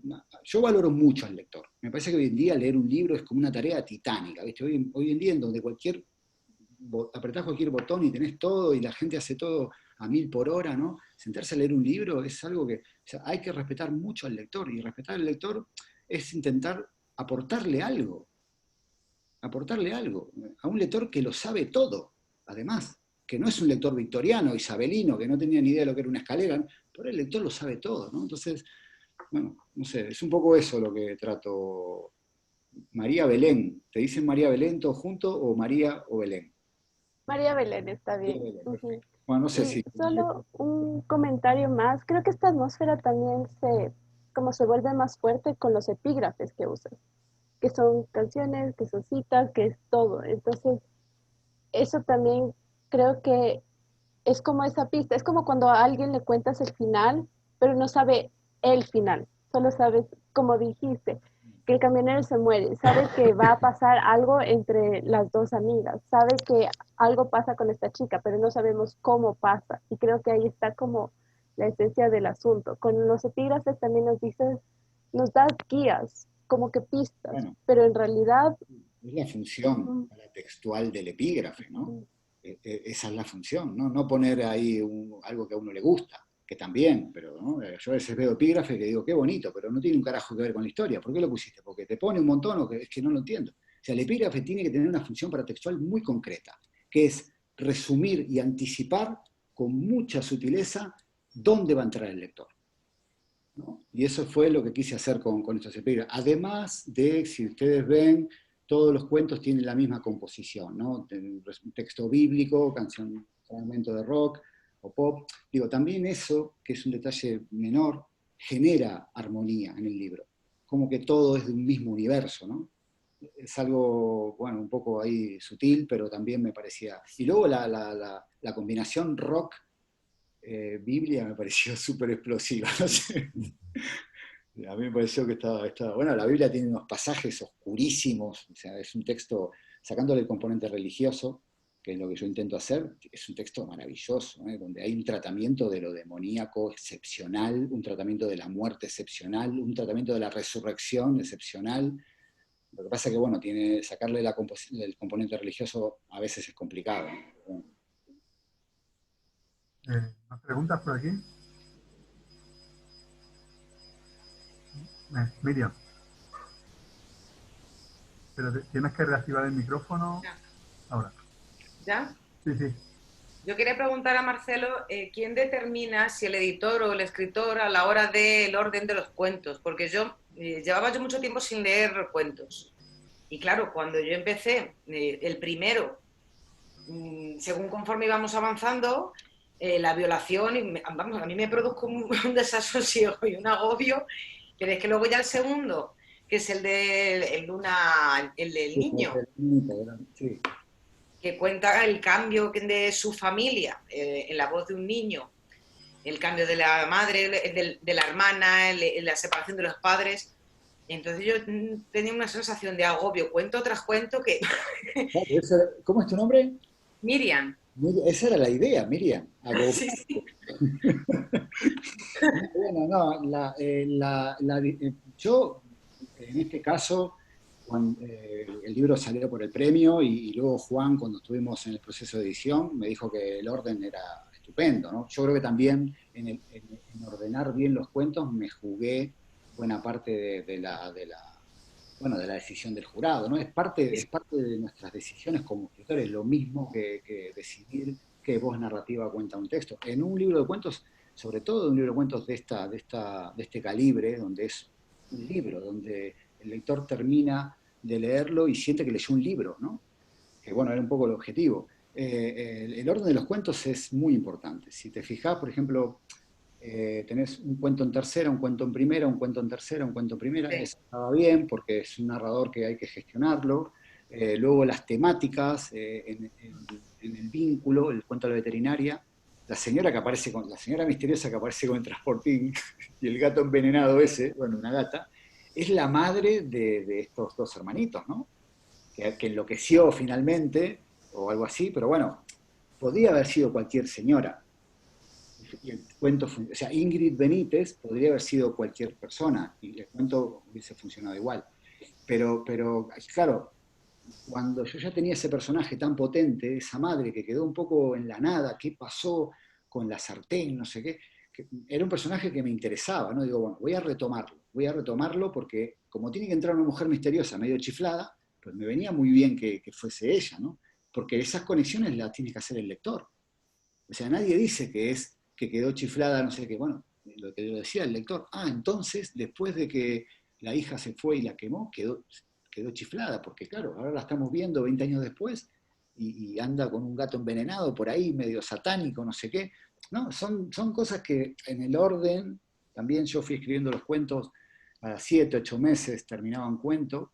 yo valoro mucho al lector. Me parece que hoy en día leer un libro es como una tarea titánica, ¿viste? Hoy en día en donde apretás cualquier botón y tenés todo y la gente hace todo a 1000 por hora, ¿no? Sentarse a leer un libro es algo que, o sea, hay que respetar mucho al lector, y respetar al lector es intentar aportarle algo a un lector que lo sabe todo, además, que no es un lector victoriano, isabelino, que no tenía ni idea de lo que era una escalera, pero el lector lo sabe todo, ¿no? Entonces, bueno, no sé, es un poco eso lo que trato. María Belén, ¿te dicen María Belén todo junto o María o Belén? María Belén está María bien. Belén, Ujú. perfecto. Bueno, no sé Y si... solo un comentario más. Creo que esta atmósfera también como se vuelve más fuerte con los epígrafes que usas, que son canciones, que son citas, que es todo. Entonces, eso también creo que es como esa pista. Es como cuando a alguien le cuentas el final, pero no sabe el final. Solo sabes, como dijiste, que el camionero se muere. Sabe que va a pasar algo entre las dos amigas. Sabe que algo pasa con esta chica, pero no sabemos cómo pasa. Y creo que ahí está como la esencia del asunto. Con los epígrafes también nos dices, nos das guías, como que pistas, Bueno, pero en realidad... es la función Ujú, textual del epígrafe, ¿no? ujú. Esa es la función, ¿no? No poner ahí algo que a uno le gusta, que también, pero ¿no? Yo a veces veo epígrafe que digo, qué bonito, pero no tiene un carajo que ver con la historia. ¿Por qué lo pusiste? Porque te pone un montón o que es que no lo entiendo. O sea, el epígrafe tiene que tener una función paratextual muy concreta, que es resumir y anticipar con mucha sutileza dónde va a entrar el lector, ¿no? Y eso fue lo que quise hacer con estos epígrafes. Además de, si ustedes ven, todos los cuentos tienen la misma composición, ¿no? Un texto bíblico, canción, fragmento de rock o pop. Digo, también eso, que es un detalle menor, genera armonía en el libro. Como que todo es de un mismo universo, ¿no? Es algo, bueno, un poco ahí sutil, pero también me parecía... Y luego la combinación rock Biblia me pareció súper explosiva. No sé. A mí me pareció que estaba... Bueno, la Biblia tiene unos pasajes oscurísimos, o sea, es un texto, sacándole el componente religioso, que es lo que yo intento hacer, es un texto maravilloso, donde hay un tratamiento de lo demoníaco excepcional, un tratamiento de la muerte excepcional, un tratamiento de la resurrección excepcional. Lo que pasa es que, bueno, sacarle el componente religioso a veces es complicado, ¿no? ¿Más preguntas por aquí? Miriam, pero tienes que reactivar el micrófono Ya. ahora. ¿Ya? Sí, sí. Yo quería preguntar a Marcelo, ¿quién determina si el editor o el escritor a la hora del orden de los cuentos? Porque llevaba yo mucho tiempo sin leer cuentos. Y claro, cuando yo empecé, el primero, según conforme íbamos avanzando, la violación, vamos, a mí me produjo un desasosiego y un agobio, pero es que luego ya el segundo, que es el del niño, Sí. que cuenta el cambio de su familia en la voz de un niño, el cambio de la madre, de la hermana, la separación de los padres. Entonces yo tenía una sensación de agobio, cuento tras cuento, que ¿Cómo es tu nombre? Miriam, Esa era la idea, Miriam. sí, sí. Bueno, no, yo en este caso el libro salió por el premio y luego Juan, cuando estuvimos en el proceso de edición, me dijo que el orden era estupendo, ¿no? Yo creo que también en ordenar bien los cuentos me jugué buena parte de la decisión del jurado, ¿no? Es parte de nuestras decisiones como escritores, lo mismo que decidir qué voz narrativa cuenta un texto. En un libro de cuentos, sobre todo en un libro de cuentos de este calibre, donde es un libro, donde el lector termina de leerlo y siente que leyó un libro, ¿no? Que bueno, era un poco el objetivo. El orden de los cuentos es muy importante. Si te fijas, por ejemplo, tenés un cuento en tercera, un cuento en primera, un cuento en tercera, un cuento en primera, Sí. eso estaba bien porque es un narrador que hay que gestionarlo. Luego las temáticas, en el vínculo, el cuento de la veterinaria, la señora misteriosa que aparece con el transportín y el gato envenenado ese, bueno, una gata, es la madre de estos dos hermanitos, ¿no? Que enloqueció finalmente, o algo así, pero bueno, podía haber sido cualquier señora. Y el cuento, o sea, Ingrid Benítez podría haber sido cualquier persona y el cuento hubiese funcionado igual. Pero claro, cuando yo ya tenía ese personaje tan potente, esa madre que quedó un poco en la nada, qué pasó con la sartén, no sé qué, era un personaje que me interesaba, ¿no? Digo, bueno, voy a retomarlo porque como tiene que entrar una mujer misteriosa, medio chiflada, pues me venía muy bien que fuese ella, ¿no? Porque esas conexiones las tiene que hacer el lector. O sea, nadie dice que quedó chiflada, no sé qué, bueno, lo que decía el lector, entonces, después de que la hija se fue y la quemó, quedó chiflada, porque claro, ahora la estamos viendo 20 años después y anda con un gato envenenado por ahí, medio satánico, no sé qué. No, son cosas que en el orden, también yo fui escribiendo los cuentos a 7, 8 meses, terminaba un cuento,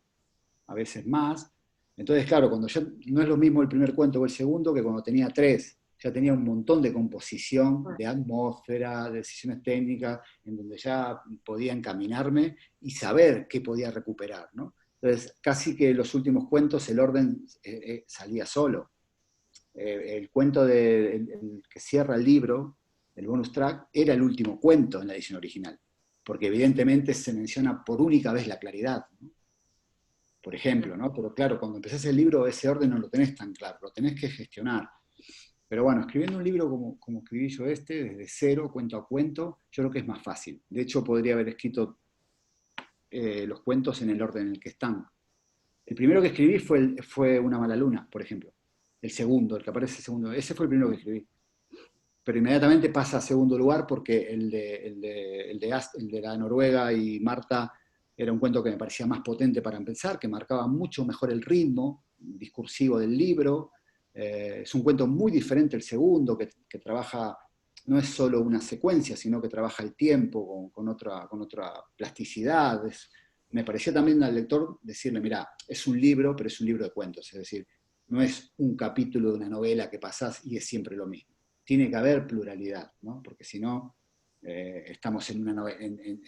a veces más. Entonces, claro, cuando ya no es lo mismo el primer cuento o el segundo que cuando tenía 3, ya tenía un montón de composición, de atmósfera, de decisiones técnicas, en donde ya podía encaminarme y saber qué podía recuperar, ¿no? Entonces, casi que los últimos cuentos el orden salía solo. El cuento el que cierra el libro, el bonus track, era el último cuento en la edición original, porque evidentemente se menciona por única vez la claridad, ¿no? Por ejemplo, ¿no? Pero claro, cuando empezás el libro ese orden no lo tenés tan claro, lo tenés que gestionar. Pero bueno, escribiendo un libro como escribí yo desde cero, cuento a cuento, yo creo que es más fácil. De hecho, podría haber escrito los cuentos en el orden en el que están. El primero que escribí fue Una mala luna, por ejemplo. El segundo, el que aparece segundo, ese fue el primero que escribí. Pero inmediatamente pasa a segundo lugar porque el de la Noruega y Marta era un cuento que me parecía más potente para empezar, que marcaba mucho mejor el ritmo discursivo del libro. Es un cuento muy diferente el segundo, que trabaja, no es solo una secuencia, sino que trabaja el tiempo con otra plasticidad. Me parecía también al lector decirle, mira, es un libro, pero es un libro de cuentos, es decir, no es un capítulo de una novela que pasás y es siempre lo mismo. Tiene que haber pluralidad, ¿no? Porque si no, estamos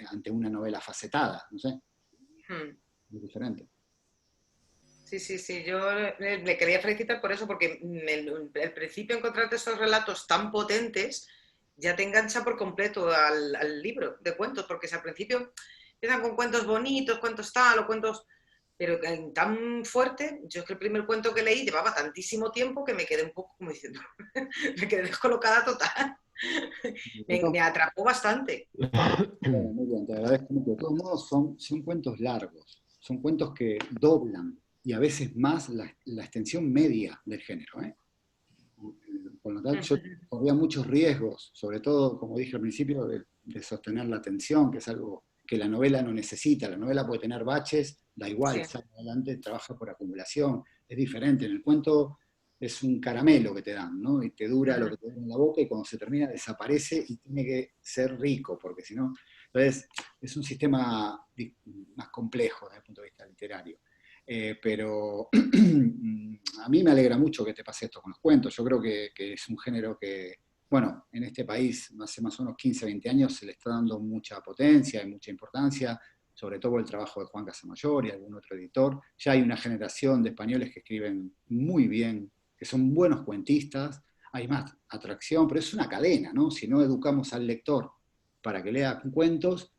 ante una novela facetada, no sé, muy diferente. Sí, yo le quería felicitar por eso, porque el principio encontrarte esos relatos tan potentes ya te engancha por completo al libro de cuentos, porque si al principio empiezan con cuentos bonitos, cuentos tal, o cuentos, pero tan fuerte, yo es que el primer cuento que leí llevaba tantísimo tiempo que me quedé un poco como diciendo, me quedé descolocada total, me atrapó bastante. Bueno, muy bien, te agradezco mucho. De todos modos, son cuentos largos, son cuentos que doblan y a veces más la extensión media del género, ¿eh? Con lo tal, yo corría muchos riesgos, sobre todo, como dije al principio, de sostener la atención, que es algo que la novela no necesita. La novela puede tener baches, da igual, Sí. sale adelante, trabaja por acumulación, es diferente. En el cuento es un caramelo que te dan, ¿no? Y te dura lo que te da en la boca y cuando se termina desaparece y tiene que ser rico, porque si no... Entonces, es un sistema más complejo desde el punto de vista literario. Pero a mí me alegra mucho que te pase esto con los cuentos. Yo creo que es un género que, bueno, en este país hace más o menos 15, 20 años se le está dando mucha potencia y mucha importancia, sobre todo el trabajo de Juan Casamayor y algún otro editor. Ya hay una generación de españoles que escriben muy bien, que son buenos cuentistas, hay más atracción, pero es una cadena, ¿no? Si no educamos al lector para que lea cuentos,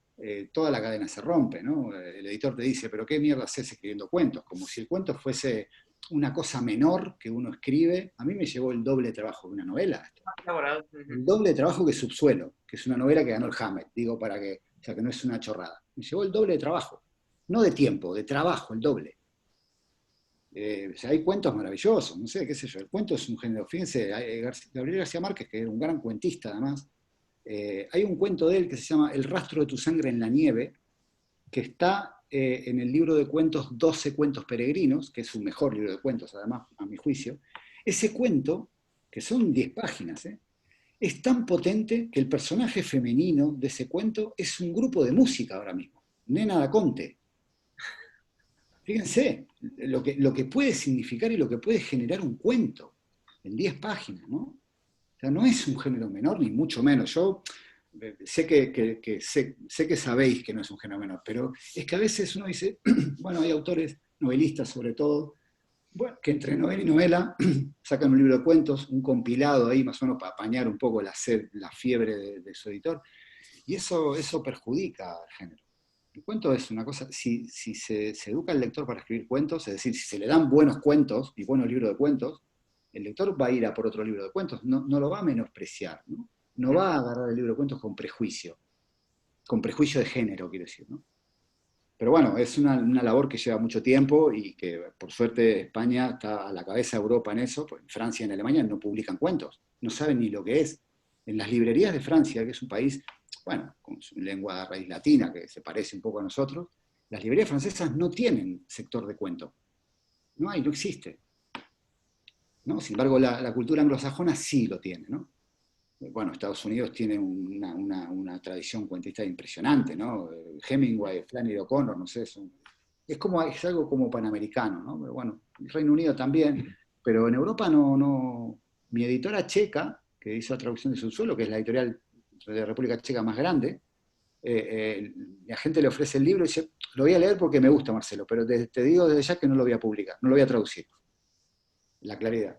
toda la cadena se rompe, ¿no? El editor te dice, pero ¿qué mierda haces escribiendo cuentos? Como si el cuento fuese una cosa menor que uno escribe. A mí me llevó el doble de trabajo de una novela. El doble de trabajo que Subsuelo, que es una novela que ganó el Hammett, digo para que, o sea, que no es una chorrada. Me llevó el doble de trabajo. No de tiempo, de trabajo, el doble. O sea, hay cuentos maravillosos, no sé, qué sé yo. El cuento es un género. Fíjense, Gabriel García Márquez, que era un gran cuentista además, hay un cuento de él que se llama El rastro de tu sangre en la nieve, que está en el libro de cuentos 12 cuentos peregrinos, que es su mejor libro de cuentos, además, a mi juicio. Ese cuento, que son 10 páginas, es tan potente que el personaje femenino de ese cuento es un grupo de música ahora mismo, Nena da Conte. Fíjense lo que puede significar y lo que puede generar un cuento en 10 páginas, ¿no? O sea, no es un género menor, ni mucho menos. Yo sé que sabéis que no es un género menor, pero es que a veces uno dice, bueno, hay autores, novelistas sobre todo, bueno, que entre novela y novela sacan un libro de cuentos, un compilado ahí más o menos para apañar un poco la fiebre de su editor, y eso perjudica al género. El cuento es una cosa, si se educa al lector para escribir cuentos, es decir, si se le dan buenos cuentos y buenos libros de cuentos, el lector va a ir a por otro libro de cuentos, no lo va a menospreciar, ¿no? No va a agarrar el libro de cuentos con prejuicio de género, quiero decir, ¿no? Pero bueno, es una labor que lleva mucho tiempo y que por suerte España está a la cabeza de Europa en eso, pues en Francia y en Alemania no publican cuentos, no saben ni lo que es. En las librerías de Francia, que es un país, bueno, con su lengua de raíz latina, que se parece un poco a nosotros, las librerías francesas no tienen sector de cuento. No hay, no existe, ¿no? Sin embargo, la cultura anglosajona sí lo tiene, ¿no? Bueno, Estados Unidos tiene una tradición cuentista impresionante, ¿no? Hemingway, Flannery O'Connor, no sé, es algo como panamericano, ¿no? Pero bueno, el Reino Unido también, pero en Europa no. Mi editora checa, que hizo la traducción de Subsuelo, que es la editorial de la República Checa más grande, la gente le ofrece el libro y dice, lo voy a leer porque me gusta, Marcelo, pero te digo desde ya que no lo voy a publicar, no lo voy a traducir. La claridad.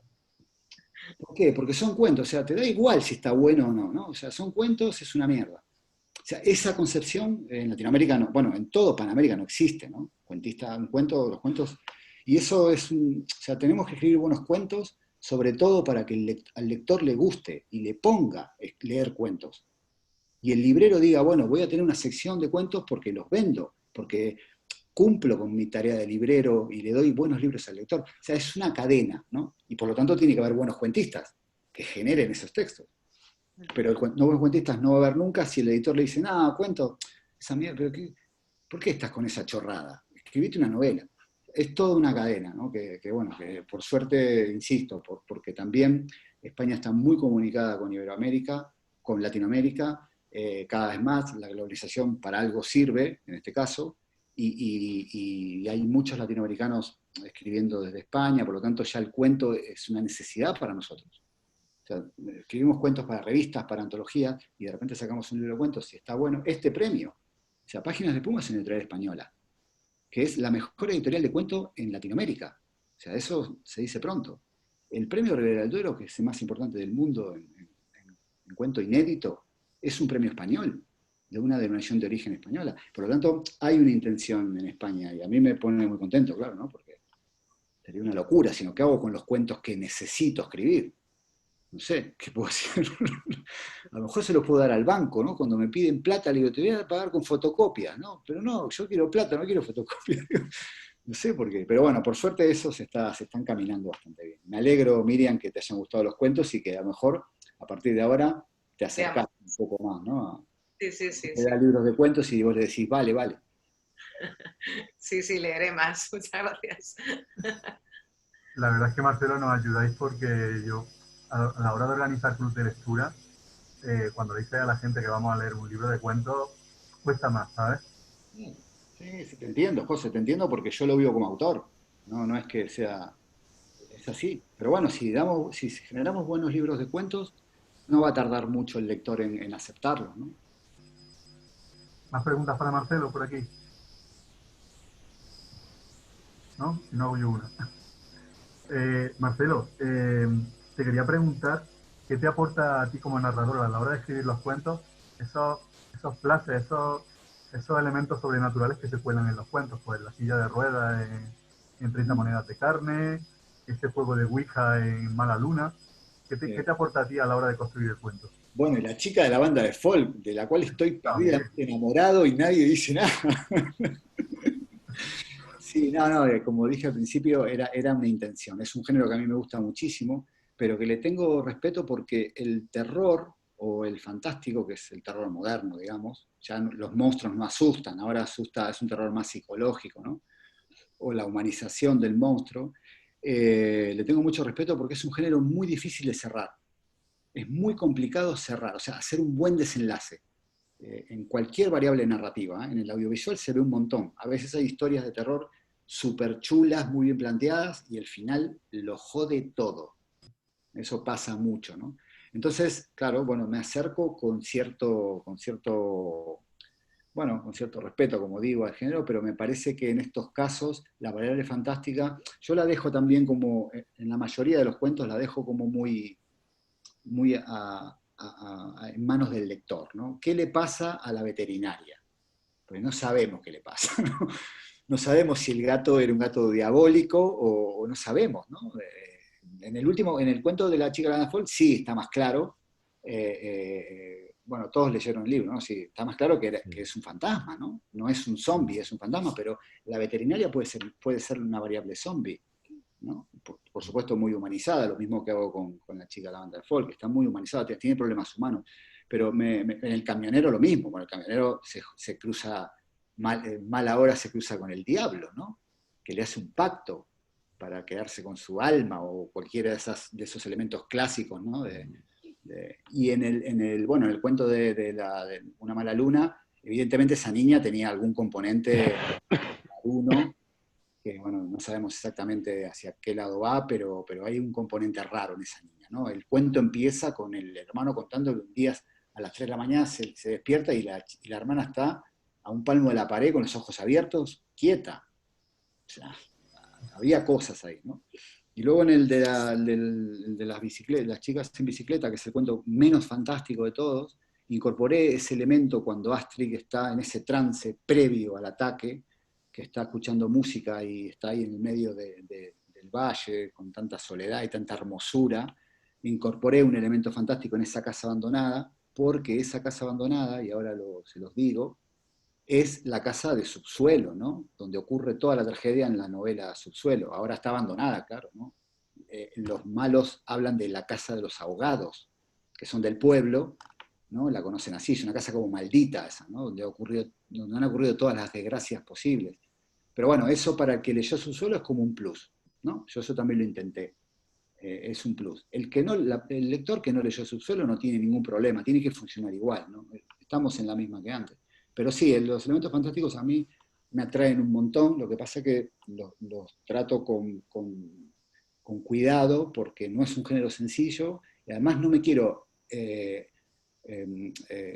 ¿Por qué? Porque son cuentos, o sea, te da igual si está bueno o no, ¿no? O sea, son cuentos, es una mierda. O sea, esa concepción en Latinoamérica, no, bueno, en todo Panamérica no existe, ¿no? Cuentista, un cuento, los cuentos, y eso es, o sea, tenemos que escribir buenos cuentos, sobre todo para que al lector le guste y le ponga leer cuentos. Y el librero diga, bueno, voy a tener una sección de cuentos porque los vendo, porque cumplo con mi tarea de librero y le doy buenos libros al lector. O sea, es una cadena, ¿no? Y por lo tanto tiene que haber buenos cuentistas que generen esos textos. Pero no buenos cuentistas no va a haber nunca si el editor le dice, no, cuento, esa mierda, pero ¿por qué estás con esa chorrada? Escribite una novela. Es toda una cadena, ¿no? Que bueno, que por suerte, insisto, porque también España está muy comunicada con Iberoamérica, con Latinoamérica, cada vez más la globalización para algo sirve, en este caso, y hay muchos latinoamericanos escribiendo desde España, por lo tanto ya el cuento es una necesidad para nosotros. O sea, escribimos cuentos para revistas, para antologías, y de repente sacamos un libro de cuentos, si está bueno, este premio. O sea, Páginas de Puma es una editorial española, que es la mejor editorial de cuento en Latinoamérica. O sea, eso se dice pronto. El premio Rivera del Duero, que es el más importante del mundo en cuento inédito, es un premio español, de una denominación de origen española. Por lo tanto, hay una intención en España, y a mí me pone muy contento, claro, ¿no? Porque sería una locura, sino ¿qué hago con los cuentos que necesito escribir? No sé, ¿qué puedo hacer? A lo mejor se los puedo dar al banco, ¿no? Cuando me piden plata, le digo, te voy a pagar con fotocopias, ¿no? Pero no, yo quiero plata, no quiero fotocopias. No sé por qué, pero bueno, por suerte eso se están caminando bastante bien. Me alegro, Miriam, que te hayan gustado los cuentos y que a lo mejor, a partir de ahora, te acercas un poco más, ¿no? Sí. Te da libros de cuentos y vos le decís, vale. Sí, leeré más. Muchas gracias. La verdad es que, Marcelo, nos ayudáis porque yo, a la hora de organizar club de lectura, cuando le dice a la gente que vamos a leer un libro de cuentos, cuesta más, ¿sabes? Sí, te entiendo, José, te entiendo porque yo lo vivo como autor. No es que sea... Es así. Pero bueno, si generamos buenos libros de cuentos, no va a tardar mucho el lector en aceptarlos, ¿no? ¿Más preguntas para Marcelo por aquí? ¿No? Si no hago yo una. Marcelo, te quería preguntar qué te aporta a ti como narrador a la hora de escribir los cuentos, esos flashes, esos elementos sobrenaturales que se cuelan en los cuentos, pues la silla de ruedas en 30 monedas de carne, ese juego de Ouija en Mala Luna. ¿Qué te aporta a ti a la hora de construir el cuento? Bueno, y la chica de la banda de folk, de la cual estoy También. perdidamente enamorado y nadie dice nada. Sí, no, como dije al principio, era una intención. Es un género que a mí me gusta muchísimo, pero que le tengo respeto porque el terror o el fantástico, que es el terror moderno, digamos, ya los monstruos no asustan, ahora asusta, es un terror más psicológico, ¿no? O la humanización del monstruo. Le tengo mucho respeto porque es un género muy difícil de cerrar. Es muy complicado cerrar, o sea, hacer un buen desenlace. En cualquier variable narrativa, ¿eh? En el audiovisual se ve un montón. A veces hay historias de terror súper chulas, muy bien planteadas, y el final lo jode todo. Eso pasa mucho, ¿no? Entonces, claro, bueno, me acerco con cierto respeto, como digo, al género, pero me parece que en estos casos la variable fantástica, yo la dejo también como, en la mayoría de los cuentos la dejo como muy en manos del lector, ¿no? ¿Qué le pasa a la veterinaria? Porque no sabemos qué le pasa, ¿no? No sabemos si el gato era un gato diabólico o no sabemos, ¿no? En el cuento de la chica de la Fall, sí está más claro. Bueno, todos leyeron el libro, ¿no? Sí, está más claro que es un fantasma, ¿no? No es un zombie, es un fantasma, pero la veterinaria puede ser una variable zombie, ¿no? Por supuesto muy humanizada, lo mismo que hago con la chica de la banda de folk, está muy humanizada, tiene problemas humanos, pero en el camionero lo mismo, con el camionero se cruza, mala hora se cruza con el diablo, ¿no? Que le hace un pacto para quedarse con su alma o cualquiera de esos elementos clásicos, ¿no? Y bueno, en el cuento de Una mala luna, evidentemente esa niña tenía algún componente uno que bueno, no sabemos exactamente hacia qué lado va, pero hay un componente raro en esa niña, ¿no? El cuento empieza con el hermano contando que un día a las 3 de la mañana se despierta y la hermana está a un palmo de la pared con los ojos abiertos, quieta. O sea, había cosas ahí, ¿no? Y luego en el de las bicicletas, las chicas en bicicleta, que es el cuento menos fantástico de todos, incorporé ese elemento cuando Astrid está en ese trance previo al ataque, que está escuchando música y está ahí en el medio del valle, con tanta soledad y tanta hermosura. Incorporé un elemento fantástico en esa casa abandonada, porque esa casa abandonada, y ahora se los digo, es la casa de Subsuelo, ¿no? Donde ocurre toda la tragedia en la novela Subsuelo. Ahora está abandonada, claro, ¿no? Los malos hablan de la casa de los ahogados, que son del pueblo, ¿no? La conocen así, es una casa como maldita esa, ¿no? Donde han ocurrido todas las desgracias posibles. Pero bueno, eso para el que leyó Subsuelo es como un plus, ¿no? Yo eso también lo intenté. Es un plus. El lector que no leyó Subsuelo no tiene ningún problema, tiene que funcionar igual, ¿no? Estamos en la misma que antes. Pero sí, los elementos fantásticos a mí me atraen un montón, lo que pasa es que los trato con cuidado porque no es un género sencillo y además no me quiero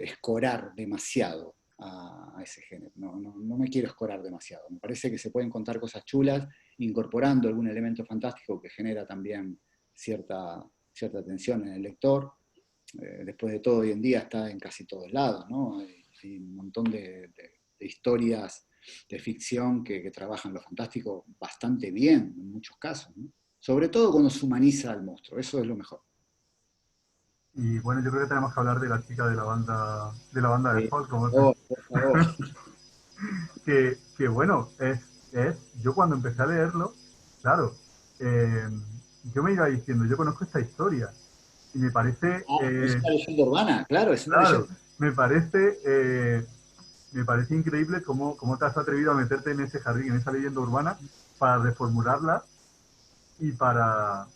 escorar demasiado a ese género, no me quiero escorar demasiado. Me parece que se pueden contar cosas chulas incorporando algún elemento fantástico que genera también cierta tensión en el lector. Después de todo, hoy en día está en casi todos lados, ¿no? Hay un montón de historias de ficción que trabajan lo fantástico bastante bien, en muchos casos, ¿no? Sobre todo cuando se humaniza al monstruo, eso es lo mejor. Y bueno, yo creo que tenemos que hablar de la chica de la banda de Sí. folk, Por favor. que bueno, yo cuando empecé a leerlo, claro, yo me iba diciendo, yo conozco esta historia, y me parece... es una leyenda urbana, claro, es una claro, leyenda. me parece increíble cómo te has atrevido a meterte en ese jardín, en esa leyenda urbana, para reformularla y para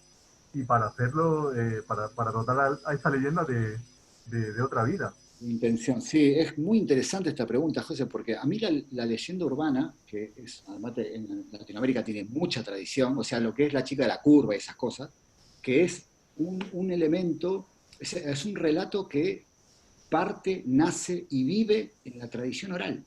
hacerlo, para dotar a esa leyenda de otra vida. Intención, sí, es muy interesante esta pregunta, José, porque a mí la leyenda urbana, que además en Latinoamérica tiene mucha tradición, o sea, lo que es la chica de la curva y esas cosas, que es un elemento, es un relato que parte, nace y vive en la tradición oral.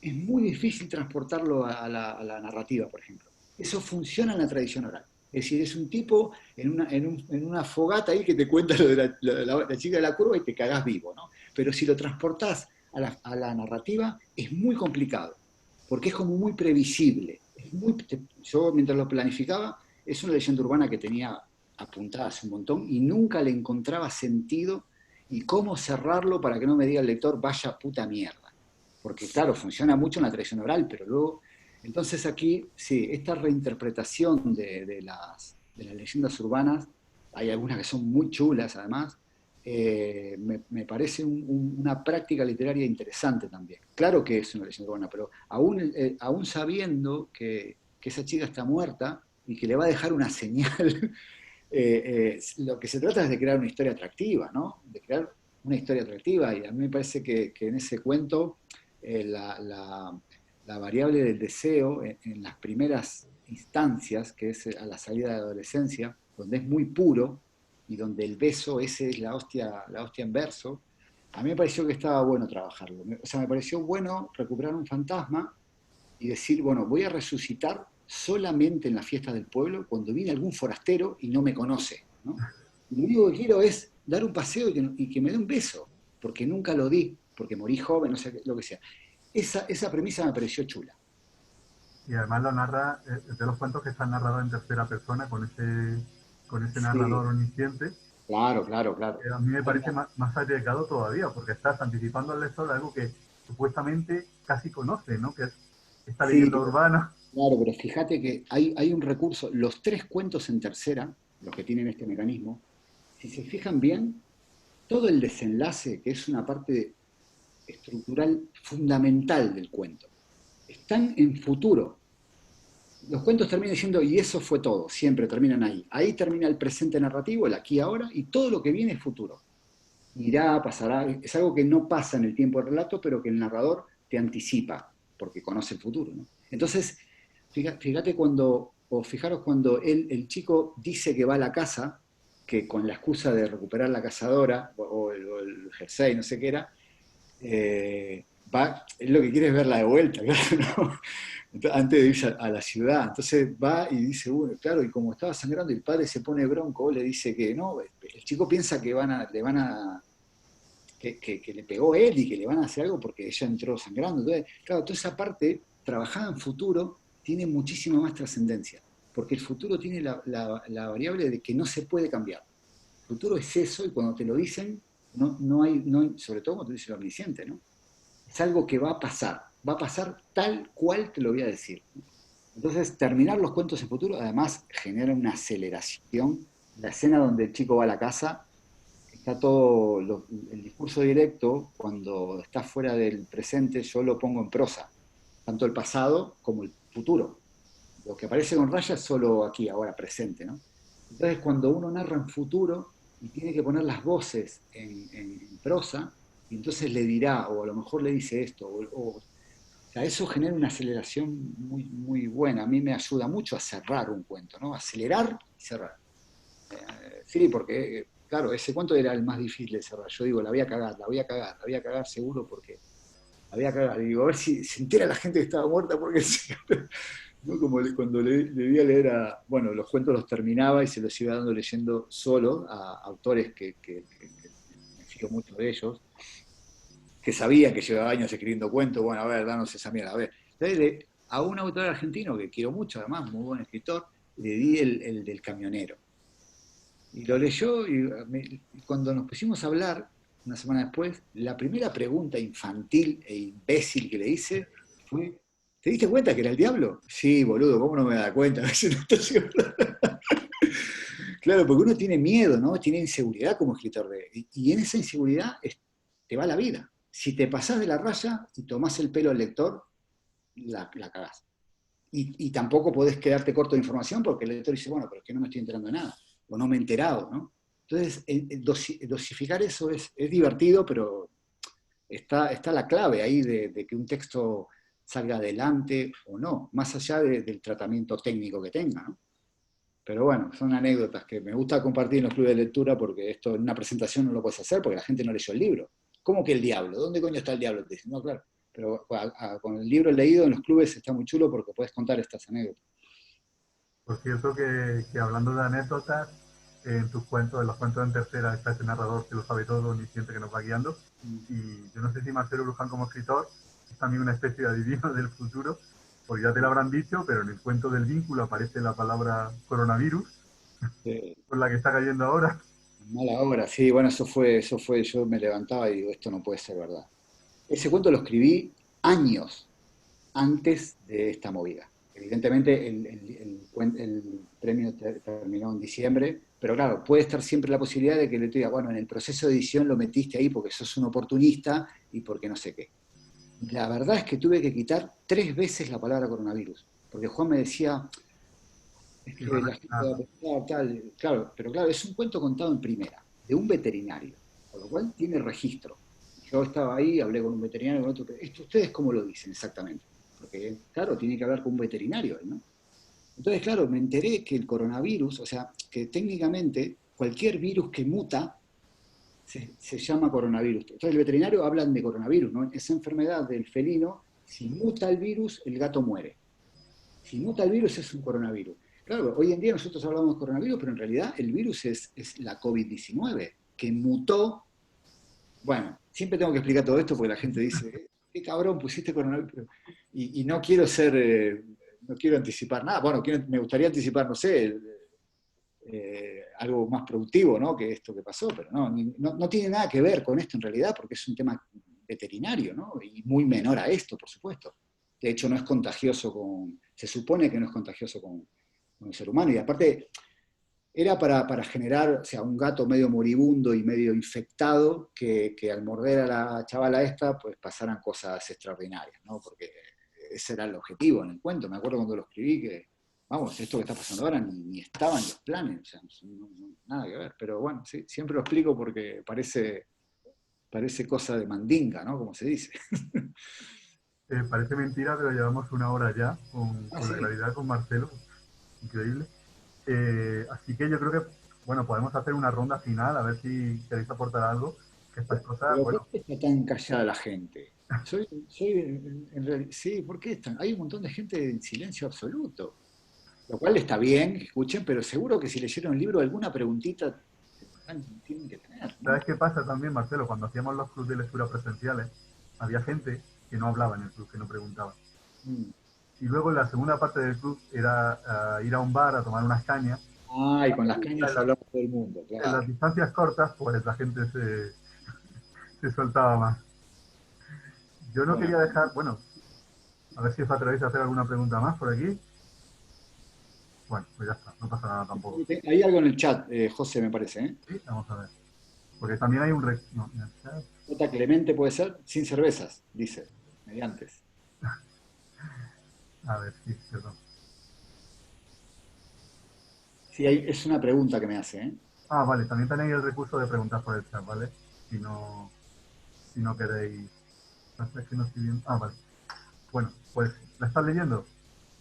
Es muy difícil transportarlo a la narrativa, por ejemplo. Eso funciona en la tradición oral. Es decir, es un tipo en una fogata ahí que te cuenta lo de la chica de la curva y te cagás vivo, ¿no? Pero si lo transportás a la narrativa es muy complicado, porque es como muy previsible. Yo mientras lo planificaba, es una leyenda urbana que tenía apuntada hace un montón y nunca le encontraba sentido y cómo cerrarlo para que no me diga el lector, vaya puta mierda. Porque claro, funciona mucho en la tradición oral, pero luego... Entonces aquí, sí, esta reinterpretación de las leyendas urbanas, hay algunas que son muy chulas además, me parece una práctica literaria interesante también. Claro que es una leyenda urbana, pero aún sabiendo que esa chica está muerta y que le va a dejar una señal, lo que se trata es de crear una historia atractiva, ¿no? De crear una historia atractiva, y a mí me parece que en ese cuento la variable del deseo en las primeras instancias, que es a la salida de la adolescencia, donde es muy puro y donde el beso ese es la hostia en verso, a mí me pareció que estaba bueno trabajarlo. O sea, me pareció bueno recuperar un fantasma y decir, bueno, voy a resucitar solamente en las fiestas del pueblo cuando viene algún forastero y no me conoce, ¿no? Y lo único que quiero es dar un paseo y que me dé un beso, porque nunca lo di, porque morí joven, no sé, lo que sea. Esa premisa me pareció chula. Y además lo narra, de los cuentos que están narrados en tercera persona con ese Sí, narrador omnisciente. claro, claro, claro. A mí me parece más arriesgado todavía, porque estás anticipando al lector algo que supuestamente casi conoce, ¿no? Que es esta Sí, leyenda urbana. claro, pero fíjate que hay un recurso, los tres cuentos en tercera, los que tienen este mecanismo, si se fijan bien, todo el desenlace, que es una parte estructural fundamental del cuento, están en futuro. Los cuentos terminan diciendo, y eso fue todo, siempre terminan ahí. Ahí termina el presente narrativo, el aquí y ahora, y todo lo que viene es futuro. Irá, pasará, es algo que no pasa en el tiempo del relato, pero que el narrador te anticipa, porque conoce el futuro, ¿no? Entonces, fíjate cuando, o fijaros cuando el chico dice que va a la casa, que con la excusa de recuperar la cazadora, o el jersey, no sé qué era, él lo que quiere es verla de vuelta, claro, ¿no? Antes de irse a la ciudad. Entonces va y dice, bueno, claro, y como estaba sangrando, el padre se pone bronco, le dice que no, el chico piensa que que le pegó él y que le van a hacer algo porque ella entró sangrando. Entonces, claro, toda esa parte, trabajada en futuro, tiene muchísima más trascendencia, porque el futuro tiene la variable de que no se puede cambiar. El futuro es eso, y cuando te lo dicen, sobre todo cuando te dice el omnisciente, ¿no? Es algo que va a pasar tal cual te lo voy a decir. Entonces, terminar los cuentos en futuro, además, genera una aceleración. La escena donde el chico va a la casa, está todo, el discurso directo, cuando está fuera del presente, yo lo pongo en prosa, tanto el pasado como el futuro. Lo que aparece con raya es solo aquí, ahora, presente, ¿no? Entonces, cuando uno narra en futuro y tiene que poner las voces en prosa, y entonces le dirá, o a lo mejor le dice esto, o sea, eso genera una aceleración muy, muy buena. A mí me ayuda mucho a cerrar un cuento, ¿no? Acelerar y cerrar. Sí, porque, claro, ese cuento era el más difícil de cerrar. Yo digo, la voy a cagar, la voy a cagar, la voy a cagar seguro porque la voy a cagar. Y digo, a ver si se entera la gente que estaba muerta porque ¿no? Como cuando le di a leer bueno, los cuentos los terminaba y se los iba dando leyendo solo a autores que me fío mucho de ellos, que sabía que llevaba años escribiendo cuentos. Bueno, a ver, danos esa mierda, a ver. Entonces, a un autor argentino que quiero mucho, además, muy buen escritor, le di el del camionero. Y lo leyó y cuando nos pusimos a hablar, una semana después, la primera pregunta infantil e imbécil que le hice fue, ¿te diste cuenta que era el diablo? Sí, boludo, ¿cómo no me da cuenta? Claro, porque uno tiene miedo, ¿no? Tiene inseguridad como escritor. Y en esa inseguridad te va la vida. Si te pasás de la raya y tomás el pelo al lector, la cagás. Y tampoco podés quedarte corto de información porque el lector dice, bueno, pero es que no me estoy enterando de nada, o no me he enterado, ¿no? Entonces, dosificar eso es divertido, pero está la clave ahí de que un texto salga adelante o no, más allá del tratamiento técnico que tenga, ¿no? Pero bueno, son anécdotas que me gusta compartir en los clubes de lectura porque esto en una presentación no lo puedes hacer porque la gente no leyó el libro. ¿Cómo que el diablo? ¿Dónde coño está el diablo? Te dicen, no, claro. Pero con el libro leído en los clubes está muy chulo porque puedes contar estas anécdotas. Por cierto que hablando de anécdotas, en tus cuentos, en los cuentos en tercera, está ese narrador que lo sabe todo, omnisciente que nos va guiando. Y yo no sé si Marcelo Luján como escritor es también una especie de adivino del futuro, porque ya te lo habrán dicho, pero en el cuento del vínculo aparece la palabra coronavirus, Sí. con la que está cayendo ahora. Mala hora, sí, bueno, eso fue, yo me levantaba y digo, esto no puede ser verdad. Ese cuento lo escribí años antes de esta movida. Evidentemente el premio terminó en diciembre, pero claro, puede estar siempre la posibilidad de que le diga, bueno, en el proceso de edición lo metiste ahí porque sos un oportunista y porque no sé qué. La verdad es que tuve que quitar 3 veces la palabra coronavirus, porque Juan me decía, es Y que van la gente va a pensar tal, claro, pero claro, es un cuento contado en primera, de un veterinario, con lo cual tiene registro. Yo estaba ahí, hablé con un veterinario, con otro, pero esto ustedes cómo lo dicen exactamente, porque claro, tiene que hablar con un veterinario, ¿no? Entonces, claro, me enteré que el coronavirus, o sea, que técnicamente cualquier virus que muta se llama coronavirus. Entonces, el veterinario hablan de coronavirus, ¿no? Esa enfermedad del felino, si muta el virus, el gato muere. Si muta el virus, es un coronavirus. Claro, hoy en día nosotros hablamos de coronavirus, pero en realidad el virus es la COVID-19, que mutó. Bueno, siempre tengo que explicar todo esto porque la gente dice, qué cabrón pusiste coronavirus. Y no quiero ser, no quiero anticipar nada. Bueno, me gustaría anticipar, no sé, algo más productivo, ¿no? Que esto que pasó, pero no tiene nada que ver con esto en realidad, porque es un tema veterinario, ¿no? Y muy menor a esto, por supuesto. De hecho, no es contagioso se supone que no es contagioso con el ser humano. Y aparte, era para generar, o sea, un gato medio moribundo y medio infectado, que al morder a la chavala esta, pues pasaran cosas extraordinarias, ¿no? Porque ese era el objetivo en el cuento. Me acuerdo cuando lo escribí que, vamos, esto que está pasando ahora ni estaba en los planes, o sea, nada que ver. Pero bueno, sí, siempre lo explico porque parece cosa de mandinga, ¿no? Como se dice. Parece mentira, pero llevamos una hora ya Ah, con la sí. claridad con Marcelo. Increíble. Así que yo creo que, bueno, podemos hacer una ronda final, a ver si queréis aportar algo. Que estas cosas, Pero ¿por bueno, qué está tan callada la gente? Sí, ¿por qué están? Hay un montón de gente en silencio absoluto. Lo cual está bien, que escuchen, pero seguro que si leyeron el libro, alguna preguntita tienen que tener, ¿no? ¿sabes qué pasa también, Marcelo? Cuando hacíamos los clubes de lectura presenciales, había gente que no hablaba en el club, que no preguntaba. Mm. Y luego la segunda parte del club era ir a un bar a tomar unas cañas. Ah, y con las En cañas las, hablamos todo el mundo, en claro. las distancias cortas, pues la gente se soltaba más. Yo no Bueno, quería dejar, bueno, a ver si os atrevéis a hacer alguna pregunta más por aquí. Bueno, pues ya está, no pasa nada tampoco. hay algo en el chat, José, me parece, ¿eh? Sí, vamos a ver. Porque también hay un... no, mira, J. Clemente puede ser, sin cervezas, dice, mediantes. a ver, sí, perdón. Sí, es una pregunta que me hace, ¿eh? Ah, vale, también tenéis el recurso de preguntar por el chat, ¿vale? Si no queréis... No sé, es que no estoy viendo... Ah, vale. Bueno, pues, ¿la estás leyendo?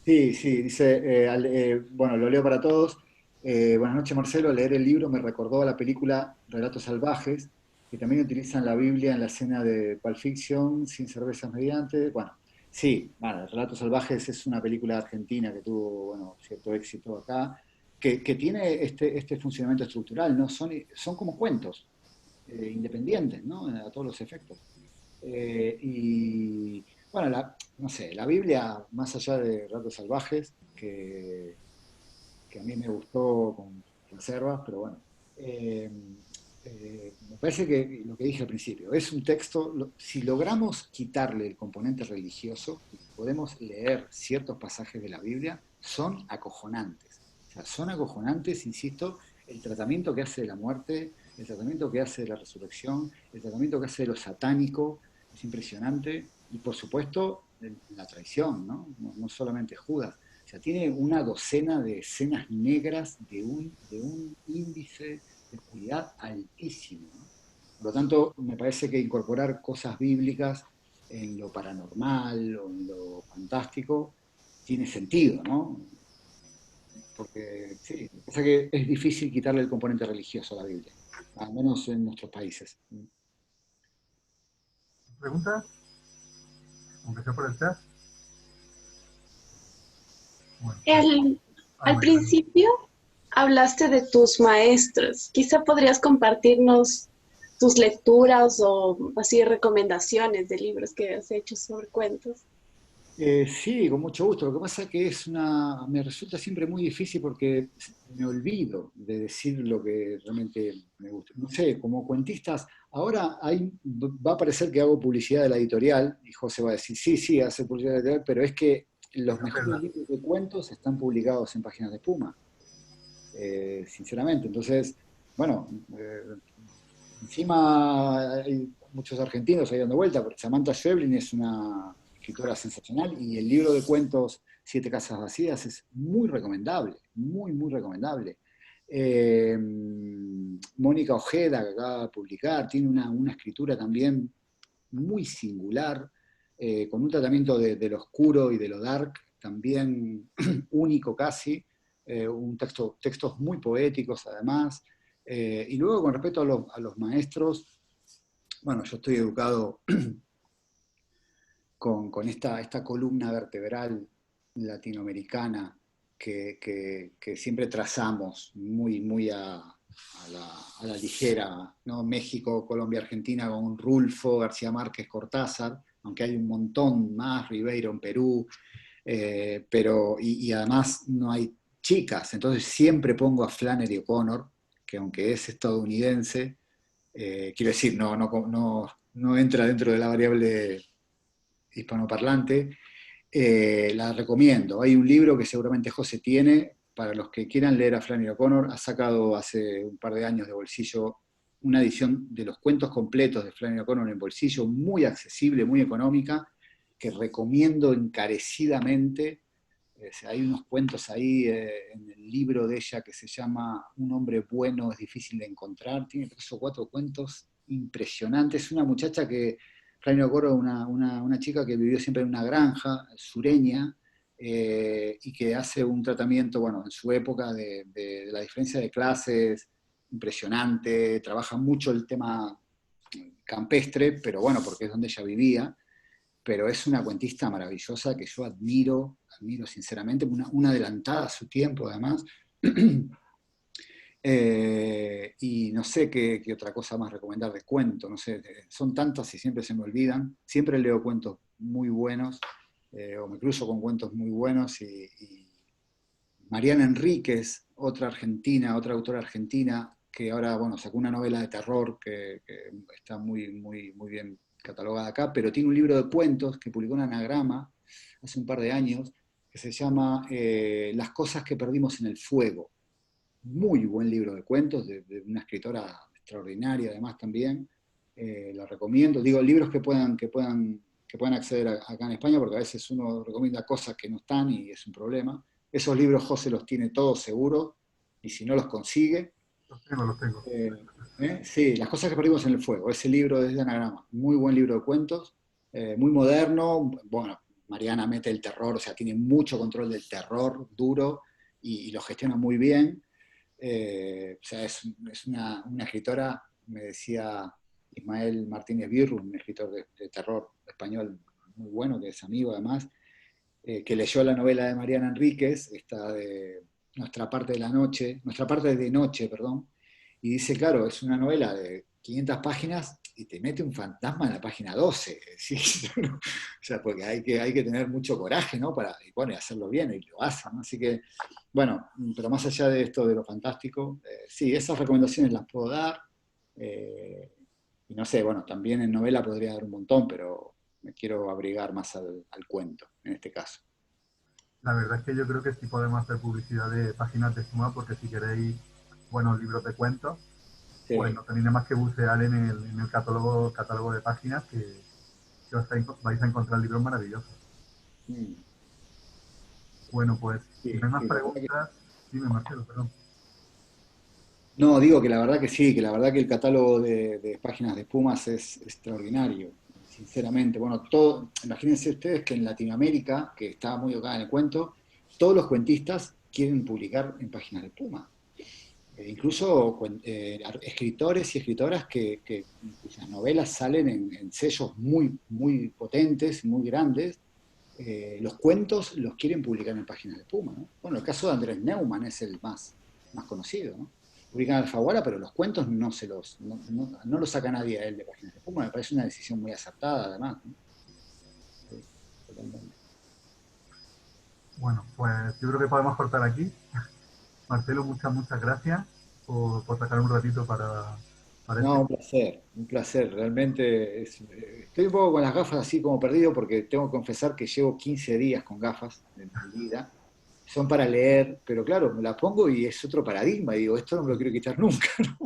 Sí, sí, dice, bueno, lo leo para todos. Buenas noches, Marcelo. Leer el libro me recordó a la película Relatos Salvajes, que también utilizan la Biblia en la escena de Pulp Fiction, sin cervezas mediante. Bueno, sí, bueno, Relatos Salvajes es una película argentina que tuvo, bueno, cierto éxito acá, que tiene este funcionamiento estructural, ¿no? Son como cuentos independientes, ¿no? A todos los efectos. Y bueno, no sé, la Biblia, más allá de Relatos Salvajes, que a mí me gustó con reservas, pero bueno, eh, me parece que lo que dije al principio, es un texto, si logramos quitarle el componente religioso, podemos leer ciertos pasajes de la Biblia, son acojonantes. O sea, son acojonantes, insisto, el tratamiento que hace de la muerte, el tratamiento que hace de la resurrección, el tratamiento que hace de lo satánico, es impresionante. Y por supuesto, la traición, ¿no? No solamente Judas. O sea, tiene una docena de escenas negras de un índice de oscuridad altísimo, ¿no? Por lo tanto, me parece que incorporar cosas bíblicas en lo paranormal o en lo fantástico tiene sentido, ¿no? Porque sí, pasa que es difícil quitarle el componente religioso a la Biblia, al menos en nuestros países. ¿Preguntas? Aunque sea por el chat. Bueno, Al, ay, al María. principio hablaste de tus maestros. Quizá podrías compartirnos tus lecturas o así recomendaciones de libros que has hecho sobre cuentos. Sí, con mucho gusto. Lo que pasa es que me resulta siempre muy difícil porque me olvido de decir lo que realmente me gusta. No sé, como cuentistas, ahora va a parecer que hago publicidad de la editorial, y José va a decir, sí, sí, hace publicidad de la editorial, pero es que los No es mejores verdad. libros de cuentos están publicados en Páginas de Espuma, sinceramente. Entonces, bueno, encima hay muchos argentinos ahí dando vuelta, porque Samantha Schweblin es una escritora sensacional y el libro de cuentos Siete casas vacías es muy recomendable, muy, muy recomendable. Mónica Ojeda, que acaba de publicar, tiene una escritura también muy singular, con un tratamiento de lo oscuro y de lo dark también único casi, textos muy poéticos además. Y luego con respecto a los maestros, bueno, yo estoy educado con esta columna vertebral latinoamericana que siempre trazamos muy, muy a la ligera, ¿no? México, Colombia, Argentina, con Rulfo, García Márquez, Cortázar, aunque hay un montón más, Ribeiro en Perú, y además no hay chicas, entonces siempre pongo a Flannery O'Connor, que aunque es estadounidense, quiero decir, no entra dentro de la variable hispanoparlante, la recomiendo. Hay un libro que seguramente José tiene, para los que quieran leer a Flannery O'Connor, ha sacado hace un par de años de bolsillo una edición de los cuentos completos de Flannery O'Connor en bolsillo, muy accesible, muy económica, que recomiendo encarecidamente. Hay unos cuentos ahí en el libro de ella que se llama Un hombre bueno es difícil de encontrar. Tiene 3 o 4 cuentos impresionantes. Es una muchacha que, Flannery O'Connor, una chica que vivió siempre en una granja sureña y que hace un tratamiento, bueno, en su época de la diferencia de clases impresionante. Trabaja mucho el tema campestre, pero bueno, porque es donde ella vivía, pero es una cuentista maravillosa que yo admiro sinceramente, una adelantada a su tiempo además. Y no sé qué otra cosa más recomendar de cuento, no sé, son tantas y siempre se me olvidan. Siempre leo cuentos muy buenos, o me cruzo con cuentos muy buenos, y Mariana Enríquez, otra argentina, otra autora argentina, que ahora, bueno, sacó una novela de terror que está muy, muy, muy bien catalogada acá, pero tiene un libro de cuentos que publicó en Anagrama hace un par de años, que se llama Las cosas que perdimos en el fuego. Muy buen libro de cuentos, de una escritora extraordinaria además también. La recomiendo. Digo, libros que puedan acceder acá en España, porque a veces uno recomienda cosas que no están y es un problema. Esos libros José los tiene todos seguros, y si no los consigue. Los tengo, los tengo. Sí, Las cosas que perdimos en el fuego, ese libro es de Anagrama, muy buen libro de cuentos, muy moderno. Bueno, Mariana mete el terror, o sea, tiene mucho control del terror duro y lo gestiona muy bien. O sea, es una escritora, me decía Ismael Martínez Birru, un escritor de terror español muy bueno, que es amigo además, que leyó la novela de Mariana Enríquez, esta de Nuestra parte de noche, perdón, y dice, claro, es una novela de 500 páginas y te mete un fantasma en la página 12. ¿Sí? O sea, porque hay que tener mucho coraje, ¿no? Para, y bueno, hacerlo bien, y lo hacen, ¿no? Así que, bueno, pero más allá de esto de lo fantástico, sí, esas recomendaciones las puedo dar. Y no sé, bueno, también en novela podría dar un montón, pero me quiero abrigar más al cuento, en este caso. La verdad es que yo creo que sí podemos hacer publicidad de Páginas de Espuma, porque si queréis buenos libros de cuentos, pues Sí. no tenéis nada más que bucear en el catálogo de páginas que vais a encontrar libros maravillosos. Mm. Bueno, pues si Sí, no hay más sí, la verdad que preguntas, dime Marcelo, perdón. no, digo que la verdad que sí, que la verdad que el catálogo de Páginas de Espumas es extraordinario, sinceramente. Bueno, imagínense ustedes que en Latinoamérica, que está muy acá en el cuento, todos los cuentistas quieren publicar en Páginas de Espuma. Incluso escritores y escritoras cuyas novelas salen en sellos muy, muy potentes, muy grandes, los cuentos los quieren publicar en Páginas de Espuma, ¿no? Bueno, el caso de Andrés Neumann es el más más conocido, ¿no? Publica en Alfaguara, pero los cuentos no los saca nadie a él de Páginas de Espuma. Me parece una decisión muy acertada, además, ¿no? Sí, totalmente. Bueno, pues yo creo que podemos cortar aquí. Marcelo, muchas gracias por sacar un ratito para No, este. un placer, realmente estoy un poco con las gafas así como perdido porque tengo que confesar que llevo 15 días con gafas en mi vida, son para leer, pero claro, me las pongo y es otro paradigma, y digo, esto no me lo quiero quitar nunca, ¿no?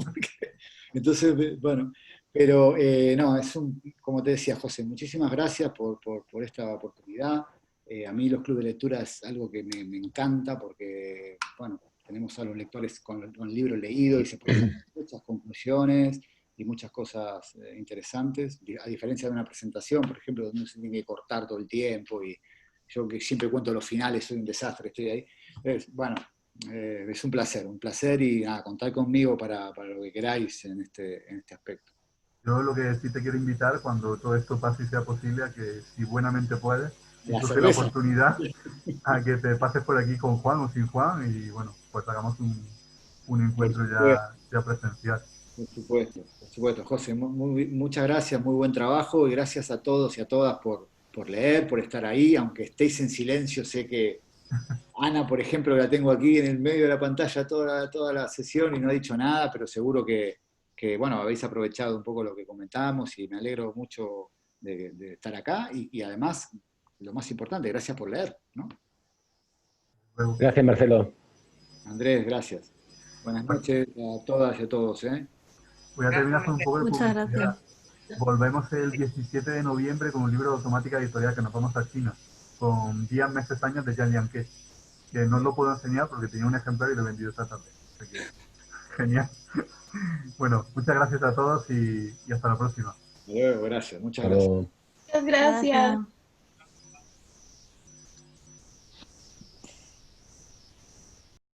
Entonces, bueno, pero no, como te decía José, muchísimas gracias por esta oportunidad. A mí los clubes de lectura es algo que me encanta porque, bueno, tenemos a los lectores con el libro leído y se pueden sacar muchas conclusiones y muchas cosas interesantes, a diferencia de una presentación, por ejemplo, donde uno se tiene que cortar todo el tiempo y yo que siempre cuento los finales, soy un desastre, estoy ahí. Bueno, es un placer y nada, contar conmigo para lo que queráis en este aspecto. Yo lo que sí te quiero invitar cuando todo esto pase y sea posible a que si buenamente puedes y La surge la cerveza. oportunidad a que te pases por aquí con Juan o sin Juan y bueno, pues hagamos un Por encuentro supuesto, ya presencial. por supuesto, José, muchas gracias, muy buen trabajo y gracias a todos y a todas por leer, por estar ahí, aunque estéis en silencio, sé que Ana, por ejemplo, la tengo aquí en el medio de la pantalla toda la sesión y no ha dicho nada, pero seguro bueno, habéis aprovechado un poco lo que comentamos y me alegro mucho de estar acá y además, lo más importante, gracias por leer, ¿no? Luego, Gracias, Marcelo. Andrés, gracias. Buenas pues, noches a todas y a todos, ¿eh? voy a terminar con un poco de Muchas gracias. publicidad. Volvemos el 17 de noviembre con un libro de automática editorial que nos vamos a China, con Días, Meses, Años de Yan Lianque, que no os lo puedo enseñar porque tenía un ejemplar y lo he vendido esta tarde. Así que, genial. Bueno, muchas gracias a todos y hasta la próxima. Hasta luego, gracias, muchas Hasta gracias. luego. Muchas gracias.